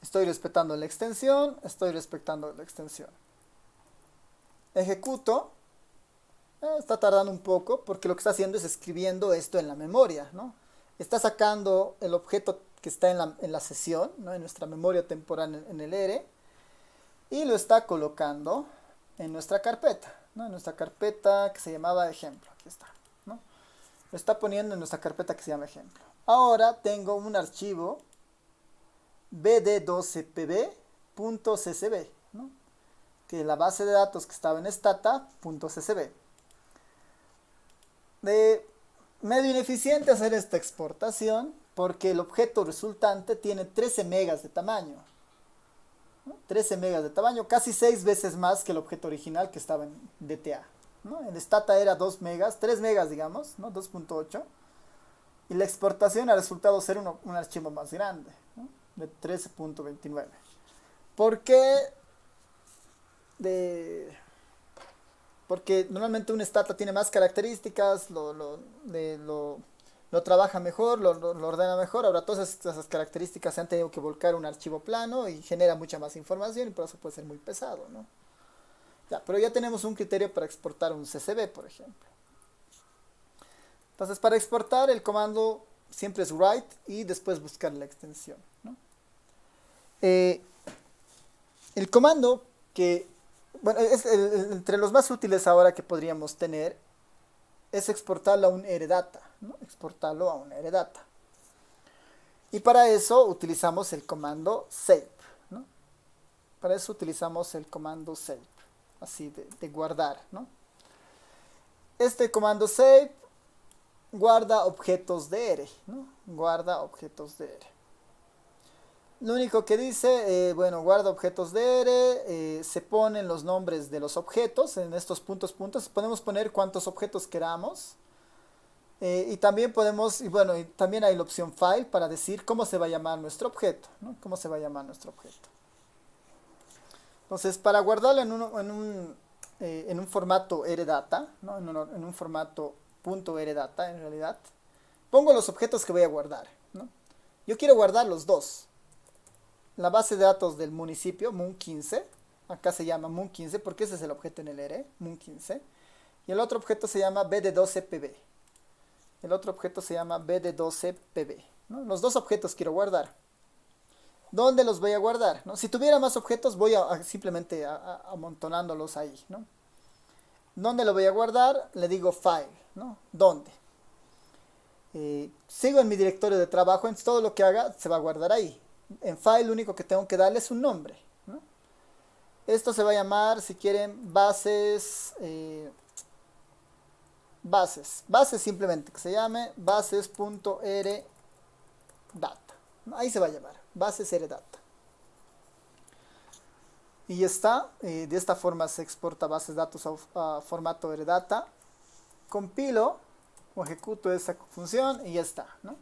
Estoy respetando la extensión, estoy respetando la extensión. Ejecuto. Está tardando un poco porque lo que está haciendo es escribiendo esto en la memoria, ¿no? Está sacando el objeto que está en la sesión, ¿no? En nuestra memoria temporal en el R, y lo está colocando en nuestra carpeta, ¿no? En nuestra carpeta que se llamaba ejemplo. Aquí está, ¿no? Lo está poniendo en nuestra carpeta que se llama ejemplo. Ahora tengo un archivo bd12pb.ccb, ¿no? Que es la base de datos que estaba en stata.ccb. Medio ineficiente hacer esta exportación porque el objeto resultante tiene 13 megas de tamaño, ¿no? 13 megas de tamaño, casi 6 veces más que el objeto original que estaba en DTA, ¿no? En Stata era 2 megas, 3 megas digamos, ¿no? 2.8, y la exportación ha resultado ser un archivo más grande, ¿no? De 13.29. ¿Por qué? Porque normalmente un Stata tiene más características, lo trabaja mejor, lo ordena mejor. Ahora todas esas características se han tenido que volcar a un archivo plano y genera mucha más información y por eso puede ser muy pesado, ¿no? Ya, pero ya tenemos un criterio para exportar un CSV, por ejemplo. Entonces, para exportar el comando siempre es write y después buscar la extensión, ¿no? El comando que, bueno, es entre los más útiles ahora que podríamos tener es exportarlo a un RData, ¿no? Exportarlo a un RData. Y para eso utilizamos el comando save, ¿no? Para eso utilizamos el comando save, así de guardar, ¿no? Este comando save guarda objetos de R, ¿no? Guarda objetos de R. Lo único que dice, bueno, guarda objetos de R, se ponen los nombres de los objetos en estos puntos, podemos poner cuántos objetos queramos, y también podemos, y bueno, y también hay la opción file para decir cómo se va a llamar nuestro objeto, ¿no? Cómo se va a llamar nuestro objeto. Entonces, para guardarlo en un formato RData, ¿no? En un formato .RData en realidad, pongo los objetos que voy a guardar, ¿no? Yo quiero guardar los dos. La base de datos del municipio, MUN15, acá se llama MUN15 porque ese es el objeto en el R, MUN15, y el otro objeto se llama BD12PB. El otro objeto se llama BD12PB, ¿no? Los dos objetos quiero guardar. ¿Dónde los voy a guardar? ¿No? Si tuviera más objetos, voy simplemente amontonándolos ahí, ¿no? ¿Dónde lo voy a guardar? Le digo file, ¿no? ¿Dónde? Sigo en mi directorio de trabajo, entonces todo lo que haga se va a guardar ahí. En file lo único que tengo que darle es un nombre, ¿no? Esto se va a llamar, si quieren, bases simplemente, que se llame bases.rdata, ¿no? Ahí se va a llamar, bases.rdata. Y ya está, de esta forma se exporta bases de datos a formato RData. Compilo o ejecuto esa función y ya está, ¿no?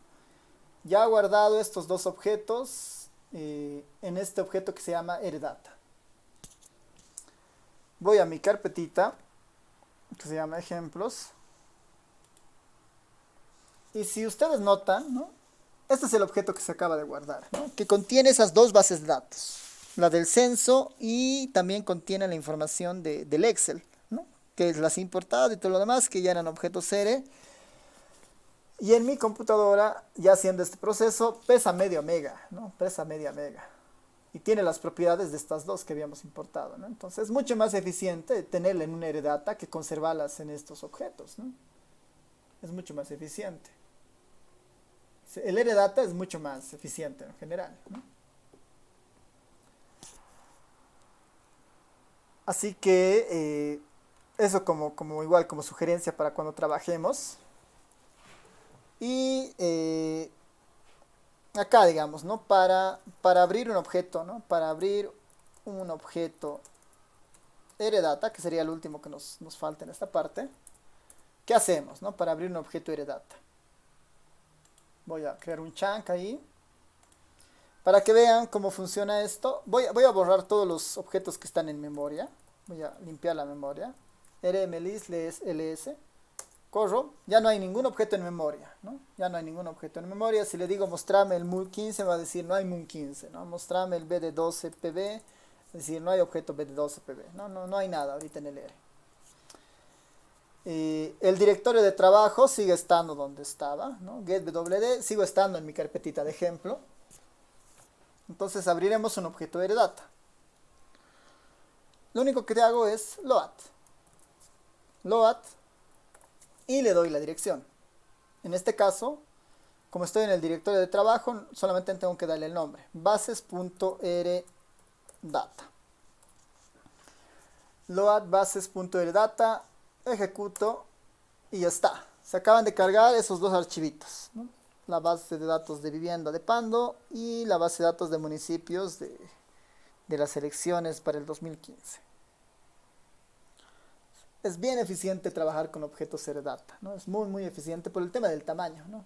Ya he guardado estos dos objetos en este objeto que se llama RData. Voy a mi carpetita que se llama ejemplos. Y si ustedes notan, ¿no? Este es el objeto que se acaba de guardar, ¿no? Que contiene esas dos bases de datos. La del censo y también contiene la información del Excel, ¿no? Que las he importado y todo lo demás que ya eran objetos R. Y en mi computadora, ya haciendo este proceso, pesa medio mega, ¿no? Pesa media mega. Y tiene las propiedades de estas dos que habíamos importado, ¿no? Entonces es mucho más eficiente tenerla en un RData que conservarlas en estos objetos, ¿no? Es mucho más eficiente. El RData es mucho más eficiente en general, ¿no? Así que eso igual como sugerencia para cuando trabajemos. Y acá, digamos, ¿no? Para abrir un objeto, ¿no? Para abrir un objeto RData, que sería el último que nos falta en esta parte. ¿Qué hacemos, no? Para abrir un objeto RData. Voy a crear un chunk ahí. Para que vean cómo funciona esto, voy a borrar todos los objetos que están en memoria. Voy a limpiar la memoria. rmlist ls. corro, ya no hay ningún objeto en memoria, ¿no? Ya no hay ningún objeto en memoria. Si le digo mostrarme el MUL15, va a decir no hay MUL15, ¿no? Mostrarme el BD12PB, es decir, no hay objeto BD12PB, no hay nada ahorita en el R. El directorio de trabajo sigue estando donde estaba, ¿no? getWD, sigo estando en mi carpetita de ejemplo. Entonces abriremos un objeto de data. Lo único que te hago es load y le doy la dirección. En este caso, como estoy en el directorio de trabajo, solamente tengo que darle el nombre, bases.rdata. Load bases.rdata, ejecuto y ya está. Se acaban de cargar esos dos archivitos, ¿no? La base de datos de vivienda de Pando y la base de datos de municipios de las elecciones para el 2015. Es bien eficiente trabajar con objetos Rdata, ¿no? Es muy eficiente por el tema del tamaño, ¿no?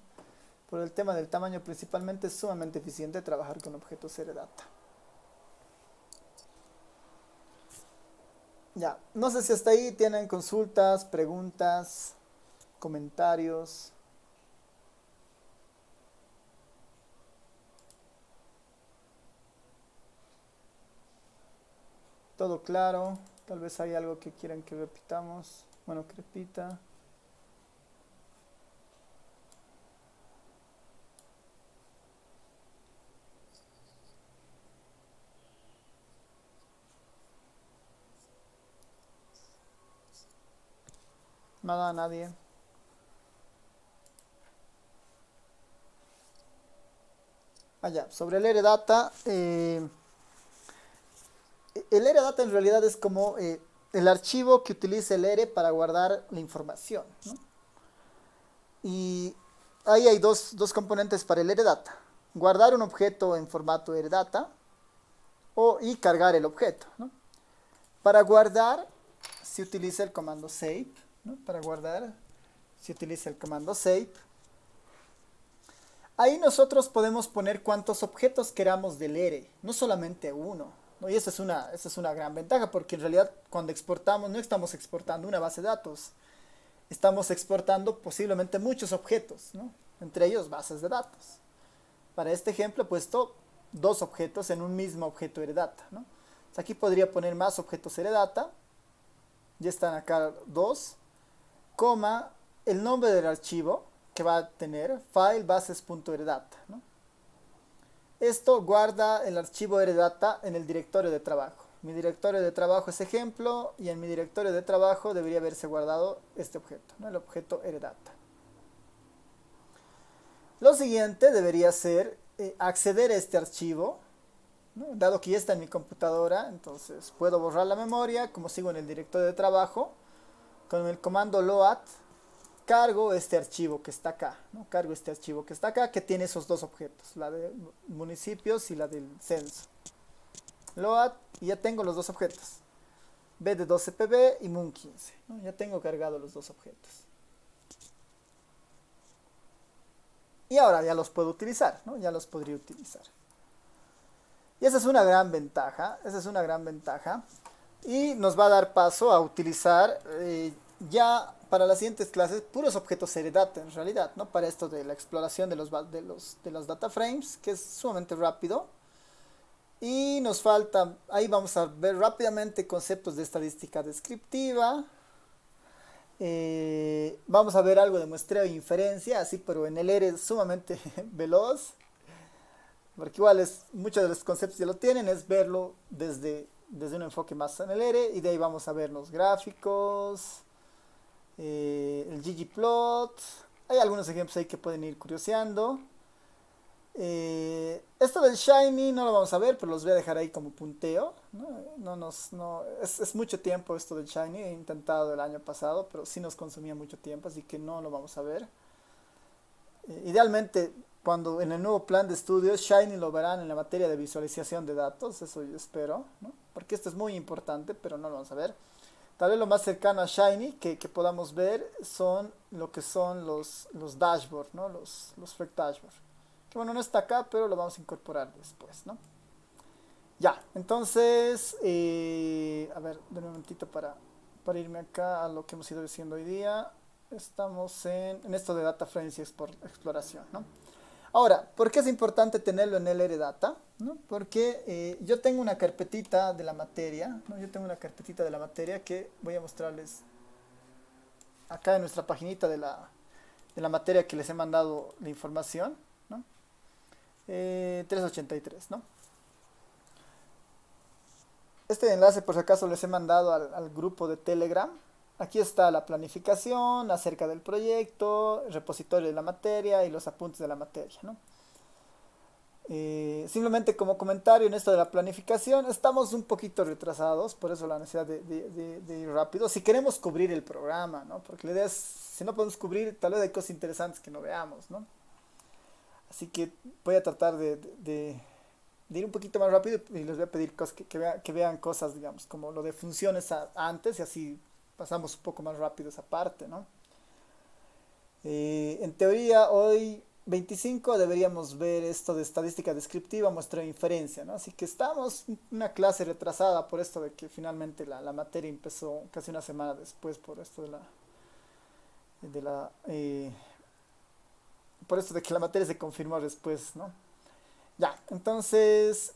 Por el tema del tamaño principalmente es sumamente eficiente trabajar con objetos Rdata. Ya, no sé si hasta ahí tienen consultas, preguntas, comentarios. Todo claro. Tal vez hay algo que quieran que repitamos. Bueno, que repita. Nada, nadie. Ya, sobre el Rdata. El Rdata en realidad es como el archivo que utiliza el R para guardar la información, ¿no? Y ahí hay dos componentes para el Rdata. Guardar un objeto en formato Rdata y cargar el objeto, ¿no? Para guardar se utiliza el comando save, ¿no? Para guardar se utiliza el comando save. Ahí nosotros podemos poner cuantos objetos queramos del R, no solamente uno, ¿no? Y esa es una gran ventaja, porque en realidad cuando exportamos no estamos exportando una base de datos, estamos exportando posiblemente muchos objetos, ¿no? Entre ellos bases de datos. Para este ejemplo he puesto dos objetos en un mismo objeto Rdata, ¿no? Entonces aquí podría poner más objetos Rdata, ya están acá dos, coma, el nombre del archivo que va a tener file bases.rdata, ¿no? Esto guarda el archivo Rdata en el directorio de trabajo. Mi directorio de trabajo es ejemplo y en mi directorio de trabajo debería haberse guardado este objeto, ¿no? El objeto Rdata. Lo siguiente debería ser acceder a este archivo, ¿no? Dado que ya está en mi computadora, entonces puedo borrar la memoria, como sigo en el directorio de trabajo, con el comando load cargo este archivo que está acá, ¿no? Cargo este archivo que está acá, que tiene esos dos objetos, la de municipios y la del censo. Load, y ya tengo los dos objetos, BD12PB y MUN15, ¿no? Ya tengo cargado los dos objetos. Y ahora ya los puedo utilizar, ¿no? Ya los podría utilizar. Y esa es una gran ventaja, y nos va a dar paso a utilizar ya para las siguientes clases puros objetos Rdata en realidad, ¿no? Para esto de la exploración de los data frames, que es sumamente rápido. Y nos falta, ahí vamos a ver rápidamente conceptos de estadística descriptiva. Vamos a ver algo de muestreo e inferencia, así, pero en el R es sumamente veloz. Porque igual muchos de los conceptos ya lo tienen, es verlo desde un enfoque más en el R, y de ahí vamos a ver los gráficos, el ggplot. Hay algunos ejemplos ahí que pueden ir curioseando. Esto del Shiny no lo vamos a ver, pero los voy a dejar ahí como punteo, ¿no? Es mucho tiempo esto del Shiny, he intentado el año pasado, pero sí nos consumía mucho tiempo, así que no lo vamos a ver. Idealmente, cuando en el nuevo plan de estudios, Shiny lo verán en la materia de visualización de datos, eso yo espero, ¿no? Porque esto es muy importante, pero no lo vamos a ver. Tal vez lo más cercano a Shiny que podamos ver son lo que son los dashboards, ¿no? Los Freak Dashboard. Que bueno, no está acá, pero lo vamos a incorporar después, ¿no? Ya, entonces, a ver, de un momentito para irme acá a lo que hemos ido diciendo hoy día. Estamos en esto de Data Frames y exploración, ¿no? Ahora, ¿por qué es importante tenerlo en LRData? ¿No? Porque yo tengo una carpetita de la materia, ¿no? Yo tengo una carpetita de la materia que voy a mostrarles acá en nuestra paginita de la materia que les he mandado la información, ¿no? 383, ¿no? Este enlace por si acaso les he mandado al grupo de Telegram. Aquí está la planificación acerca del proyecto, el repositorio de la materia y los apuntes de la materia, ¿no? Simplemente como comentario en esto de la planificación, estamos un poquito retrasados, por eso la necesidad de ir rápido, si queremos cubrir el programa, ¿no? Porque la idea es, si no podemos cubrir, tal vez hay cosas interesantes que no veamos, ¿no? Así que voy a tratar de ir un poquito más rápido y les voy a pedir cosas que vean cosas, digamos, como lo de funciones antes y así pasamos un poco más rápido esa parte, ¿no? En teoría, hoy 25 deberíamos ver esto de estadística descriptiva, muestra de inferencia, ¿no? Así que estamos una clase retrasada por esto de que finalmente la materia empezó casi una semana después por esto de la por esto de que la materia se confirmó después, ¿no? Ya, entonces,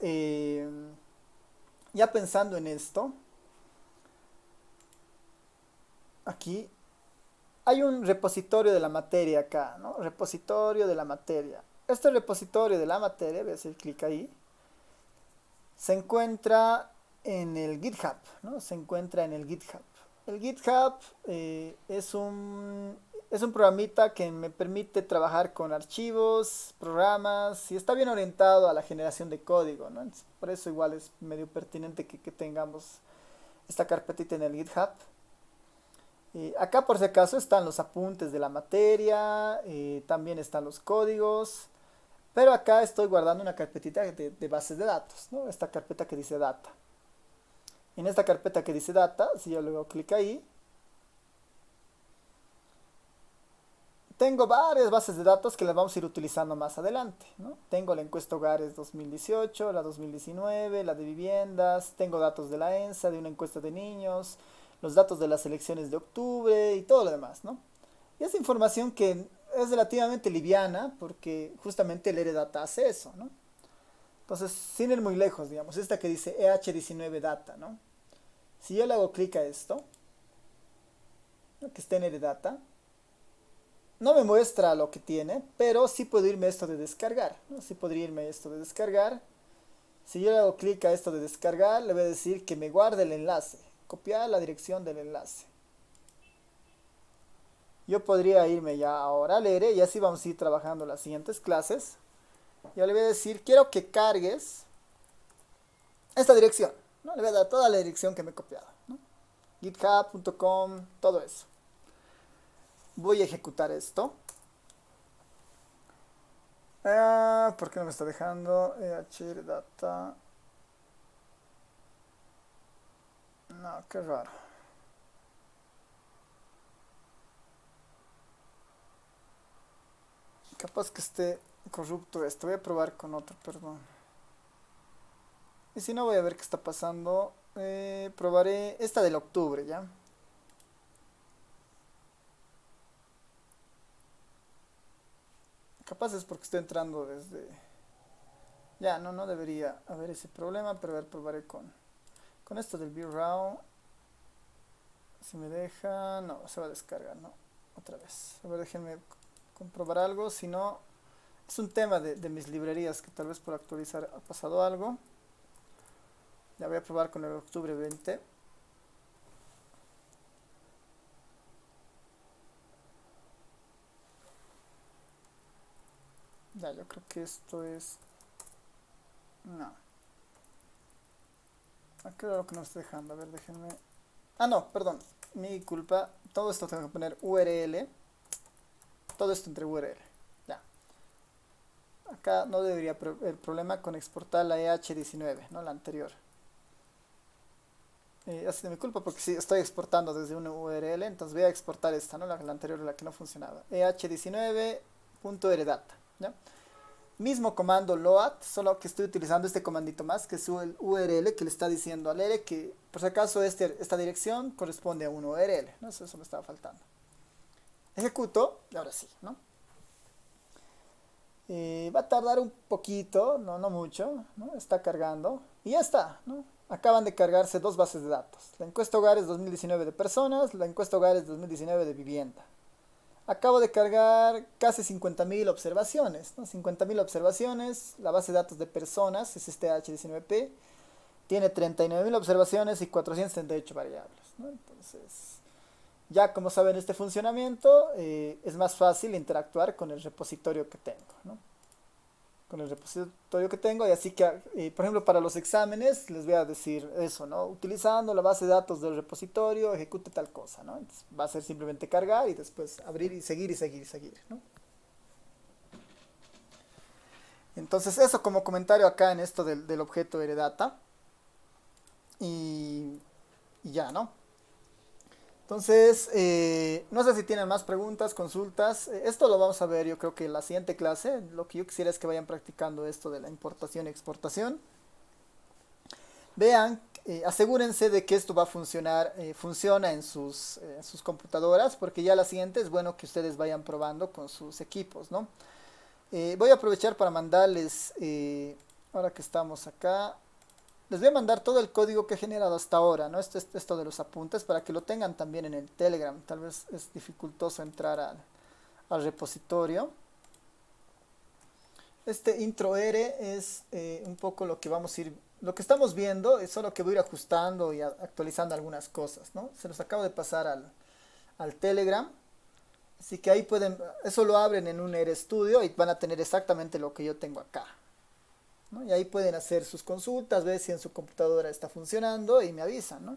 ya pensando en esto, aquí hay un repositorio de la materia acá, ¿no? Repositorio de la materia. Este repositorio de la materia, voy a hacer clic ahí, se encuentra en el GitHub, ¿no? Se encuentra en el GitHub. El GitHub es un programita que me permite trabajar con archivos, programas, y está bien orientado a la generación de código, ¿no? Entonces, por eso igual es medio pertinente que tengamos esta carpetita en el GitHub. Acá por si acaso están los apuntes de la materia, también están los códigos, pero acá estoy guardando una carpetita de bases de datos, ¿no? Esta carpeta que dice data. En esta carpeta que dice data, si yo le doy clic ahí, tengo varias bases de datos que las vamos a ir utilizando más adelante, ¿no? Tengo la encuesta hogares 2018, la 2019, la de viviendas, tengo datos de la ENSA, de una encuesta de niños, los datos de las elecciones de octubre y todo lo demás, ¿no? Y es información que es relativamente liviana porque justamente el LRData hace eso, ¿no? Entonces, sin ir muy lejos, digamos, esta que dice EH19 Data, ¿no? Si yo le hago clic a esto, ¿no? Que está en LRData, no me muestra lo que tiene, pero sí puedo irme a esto de descargar, ¿no? Sí podría irme a esto de descargar. Si yo le hago clic a esto de descargar, le voy a decir que me guarde el enlace, copiar la dirección del enlace. Yo podría irme ya ahora al ERE y así vamos a ir trabajando las siguientes clases. Yo le voy a decir, quiero que cargues esta dirección, ¿no? Le voy a dar toda la dirección que me he copiado, ¿no? github.com, todo eso. Voy a ejecutar esto. ¿Por qué no me está dejando? data. No, qué raro. Capaz que esté corrupto esto. Voy a probar con otro, perdón. Y si no, voy a ver qué está pasando. Probaré esta del octubre, ¿ya? Capaz es porque estoy entrando desde... Ya, no debería haber ese problema, pero a ver, probaré con esto del VRAW. Si me deja... No, se va a descargar, no. Otra vez. A ver, déjenme comprobar algo. Si no, es un tema de mis librerías que tal vez por actualizar ha pasado algo. Ya voy a probar con el octubre 20. Ya, yo creo que esto es... No. Qué raro que no esté dejando. A ver, déjenme... Ah, no, perdón. Mi culpa. Todo esto tengo que poner URL. Todo esto entre URL. Ya. Acá no debería haber problema con exportar la EH19, ¿no? La anterior. Ha sido mi culpa porque sí, estoy exportando desde una URL. Entonces voy a exportar esta, ¿no? La anterior, la que no funcionaba. EH19.rdata. ¿Ya? Mismo comando load, solo que estoy utilizando este comandito más, que es el URL que le está diciendo al ERE que por si acaso esta dirección corresponde a un URL, ¿no? Eso me estaba faltando. Ejecuto y ahora sí, ¿no? Va a tardar un poquito, no mucho, ¿no? Está cargando y ya está, ¿no? Acaban de cargarse dos bases de datos. La encuesta hogares 2019 de personas, la encuesta hogares 2019 de vivienda. Acabo de cargar casi 50.000 observaciones, ¿no? 50.000 observaciones, la base de datos de personas, es este H19P, tiene 39.000 observaciones y 478 variables, ¿no? Entonces, ya como saben este funcionamiento, es más fácil interactuar con el repositorio que tengo, ¿no? Con el repositorio que tengo y así que, por ejemplo, para los exámenes les voy a decir eso, ¿no? Utilizando la base de datos del repositorio, ejecute tal cosa, ¿no? Entonces, va a ser simplemente cargar y después abrir y seguir y seguir y seguir, ¿no? Entonces, eso como comentario acá en esto del objeto heredata y, y ya, ¿no? Entonces, no sé si tienen más preguntas, consultas. Esto lo vamos a ver yo creo que en la siguiente clase. Lo que yo quisiera es que vayan practicando esto de la importación y exportación. Vean, asegúrense de que esto va a funcionar, funciona en sus computadoras, porque ya la siguiente es bueno que ustedes vayan probando con sus equipos, ¿no? Voy a aprovechar para mandarles, ahora que estamos acá, les voy a mandar todo el código que he generado hasta ahora, ¿no? Esto de los apuntes para que lo tengan también en el Telegram. Tal vez es dificultoso entrar al repositorio. Este intro R es un poco lo que vamos a ir, lo que estamos viendo, es solo que voy a ir ajustando y actualizando algunas cosas, ¿no? Se los acabo de pasar al Telegram. Así que ahí pueden, eso lo abren en un RStudio y van a tener exactamente lo que yo tengo acá, ¿no? Y ahí pueden hacer sus consultas, ver si en su computadora está funcionando y me avisan, ¿no?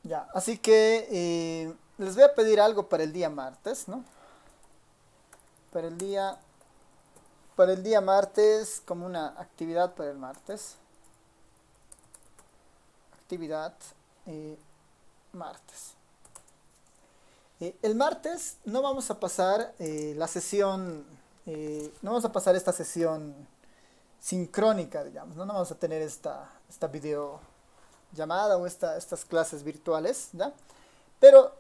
Ya, así que les voy a pedir algo para el día martes, ¿no? Para el día martes, como una actividad para el martes. Actividad martes. El martes no vamos a pasar la sesión, no vamos a pasar esta sesión sincrónica, digamos, no vamos a tener esta video llamada o estas clases virtuales, ¿ya? Pero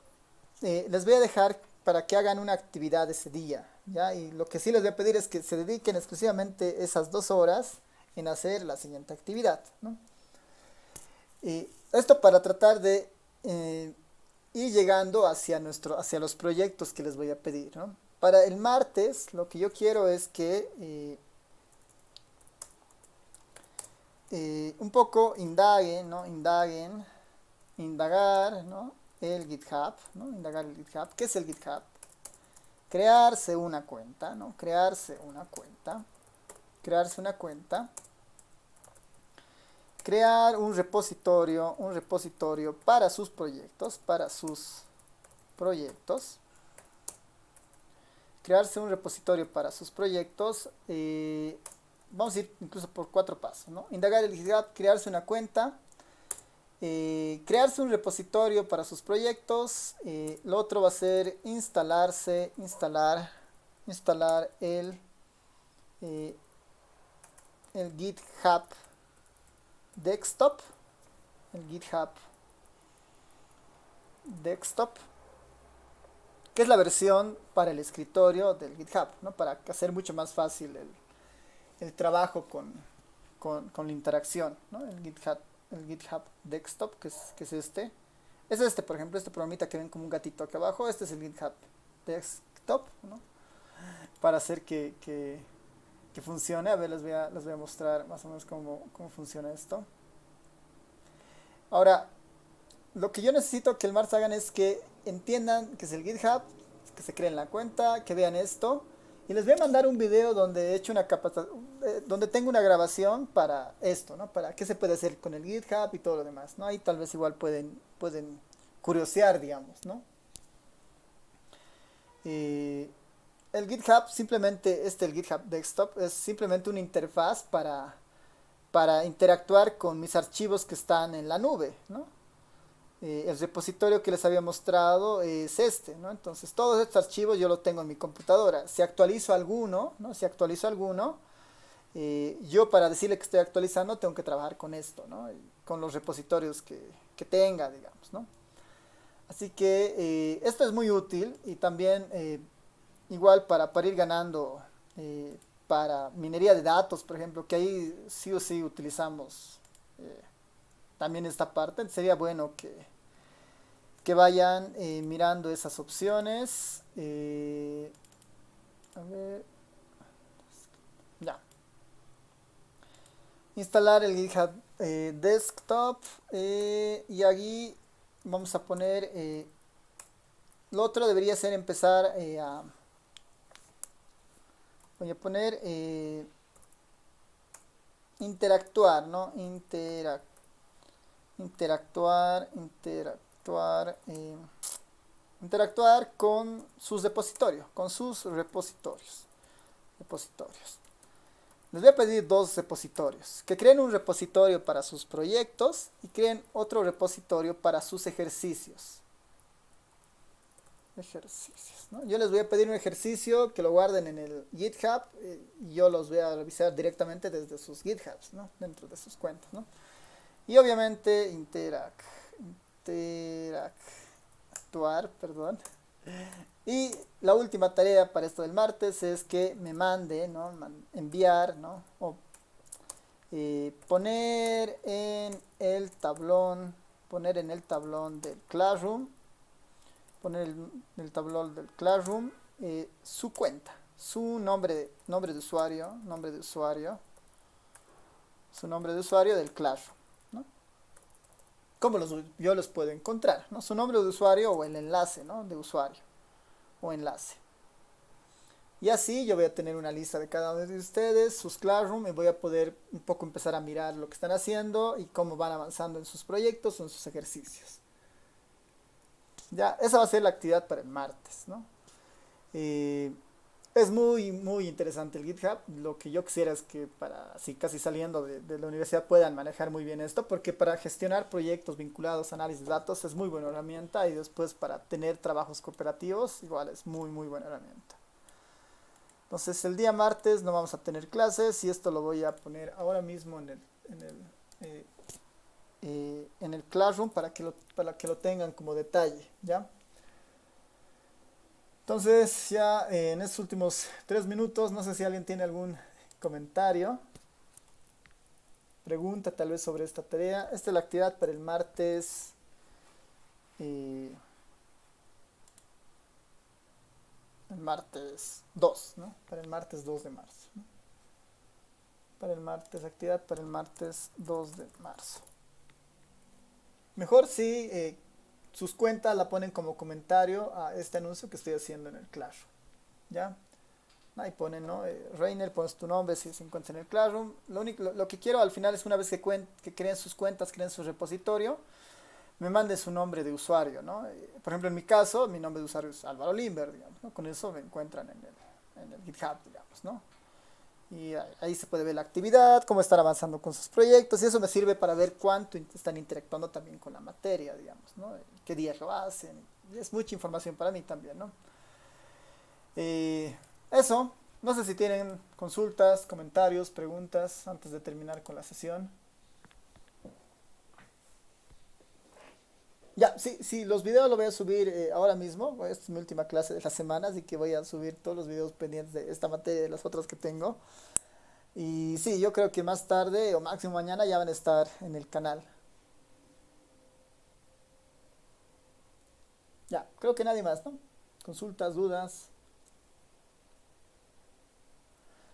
les voy a dejar para que hagan una actividad ese día, ¿ya? Y lo que sí les voy a pedir es que se dediquen exclusivamente esas 2 horas en hacer la siguiente actividad, ¿no? Esto para tratar de ir llegando hacia los proyectos que les voy a pedir, ¿no? Para el martes, lo que yo quiero es que un poco indaguen, ¿no? Indagar, ¿no? El GitHub, ¿no? Indagar el GitHub. ¿Qué es el GitHub? Crearse una cuenta, ¿no? Crearse una cuenta. Crear un repositorio para sus proyectos, crearse un repositorio para sus proyectos. Vamos a ir incluso por 4 pasos, ¿no? Indagar el GitHub, crearse una cuenta, crearse un repositorio para sus proyectos. Lo otro va a ser instalar el GitHub Desktop, que es la versión para el escritorio del GitHub, ¿no? Para hacer mucho más fácil el trabajo con la interacción, ¿no? El GitHub Desktop, que es este. Es este, por ejemplo, este programita que ven como un gatito acá abajo. Este es el GitHub Desktop, ¿no? Para hacer que funcione. A ver, les voy a mostrar más o menos cómo funciona esto. Ahora, lo que yo necesito que el martes hagan es que entiendan que es el GitHub, que se creen la cuenta, que vean esto. Y les voy a mandar un video donde he hecho donde tengo una grabación para esto, ¿no? Para qué se puede hacer con el GitHub y todo lo demás, ¿no? Ahí tal vez igual pueden curiosear, digamos, ¿no? El GitHub simplemente, el GitHub Desktop es simplemente una interfaz para interactuar con mis archivos que están en la nube, ¿no? El repositorio que les había mostrado es este, ¿no? Entonces todos estos archivos yo los tengo en mi computadora. Si actualizo alguno, ¿no? Yo para decirle que estoy actualizando tengo que trabajar con esto, ¿no? Con los repositorios que tenga, digamos, ¿no? Así que esto es muy útil y también igual para ir ganando para minería de datos, por ejemplo, que ahí sí o sí utilizamos eh, también esta parte. Sería bueno que vayan mirando esas opciones. A ver, ya. Instalar el GitHub Desktop y aquí vamos a poner lo otro debería ser empezar voy a poner interactuar, ¿no? Interactuar con sus repositorios, con sus repositorios. Les voy a pedir dos repositorios, que creen un repositorio para sus proyectos y creen otro repositorio para sus ejercicios. ¿No? Yo les voy a pedir un ejercicio que lo guarden en el GitHub y yo los voy a revisar directamente desde sus GitHubs, ¿no? Dentro de sus cuentas, ¿no? Y obviamente interactuar, perdón. Y la última tarea para esto del martes es que me mande, ¿no? Enviar, ¿no? O poner en el tablón del Classroom, su cuenta, su nombre de usuario, su nombre de usuario del Classroom, ¿no? ¿Cómo yo los puedo encontrar? ¿No? Su nombre de usuario o el enlace, ¿no? De usuario o enlace. Y así yo voy a tener una lista de cada uno de ustedes, sus Classroom, y voy a poder un poco empezar a mirar lo que están haciendo y cómo van avanzando en sus proyectos o en sus ejercicios. Ya, esa va a ser la actividad para el martes, ¿no? Es muy, muy interesante el GitHub. Lo que yo quisiera es que para, así casi saliendo de la universidad, puedan manejar muy bien esto, porque para gestionar proyectos vinculados a análisis de datos es muy buena herramienta, y después para tener trabajos cooperativos igual es muy, muy buena herramienta. Entonces el día martes no vamos a tener clases y esto lo voy a poner ahora mismo en el Classroom para que lo tengan como detalle, ¿ya? Entonces ya en estos últimos 3 minutos, no sé si alguien tiene algún comentario, pregunta tal vez sobre esta tarea. Esta es la actividad para el martes el martes 2, ¿no? Para el martes 2 de marzo, ¿no? Actividad para el martes 2 de marzo. Mejor si sus cuentas la ponen como comentario a este anuncio que estoy haciendo en el Classroom, ¿ya? Ahí ponen, ¿no? Reiner, pones tu nombre si se encuentra en el Classroom. Lo que quiero al final es, una vez que creen sus cuentas, creen su repositorio, me manden su nombre de usuario, ¿no? Por ejemplo, en mi caso, mi nombre de usuario es Álvaro Limber, digamos, ¿no? Con eso me encuentran en el GitHub, digamos, ¿no? Y ahí se puede ver la actividad, cómo están avanzando con sus proyectos, y eso me sirve para ver cuánto están interactuando también con la materia, digamos, ¿no? Qué días lo hacen. Y es mucha información para mí también, ¿no? Eso, no sé si tienen consultas, comentarios, preguntas antes de terminar con la sesión. Ya, sí, los videos los voy a subir ahora mismo. Esta es mi última clase de la semana, así que voy a subir todos los videos pendientes de esta materia y de las otras que tengo. Y sí, yo creo que más tarde o máximo mañana ya van a estar en el canal. Ya, creo que nadie más, ¿no? Consultas, dudas.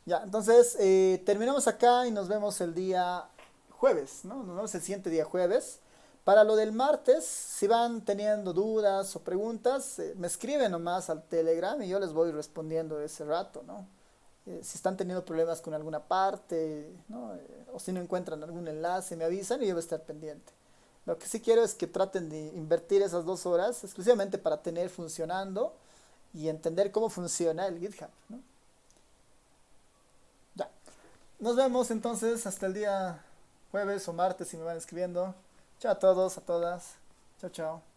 Ya, entonces terminamos acá y nos vemos el día jueves, ¿no? Nos vemos el siguiente día jueves. Para lo del martes, si van teniendo dudas o preguntas, me escriben nomás al Telegram y yo les voy respondiendo ese rato, ¿no? Si están teniendo problemas con alguna parte, ¿no? O si no encuentran algún enlace, me avisan y yo voy a estar pendiente. Lo que sí quiero es que traten de invertir esas 2 horas exclusivamente para tener funcionando y entender cómo funciona el GitHub, ¿no? Ya. Nos vemos entonces hasta el día jueves o martes si me van escribiendo. Chao a todos, a todas. Chao, chao.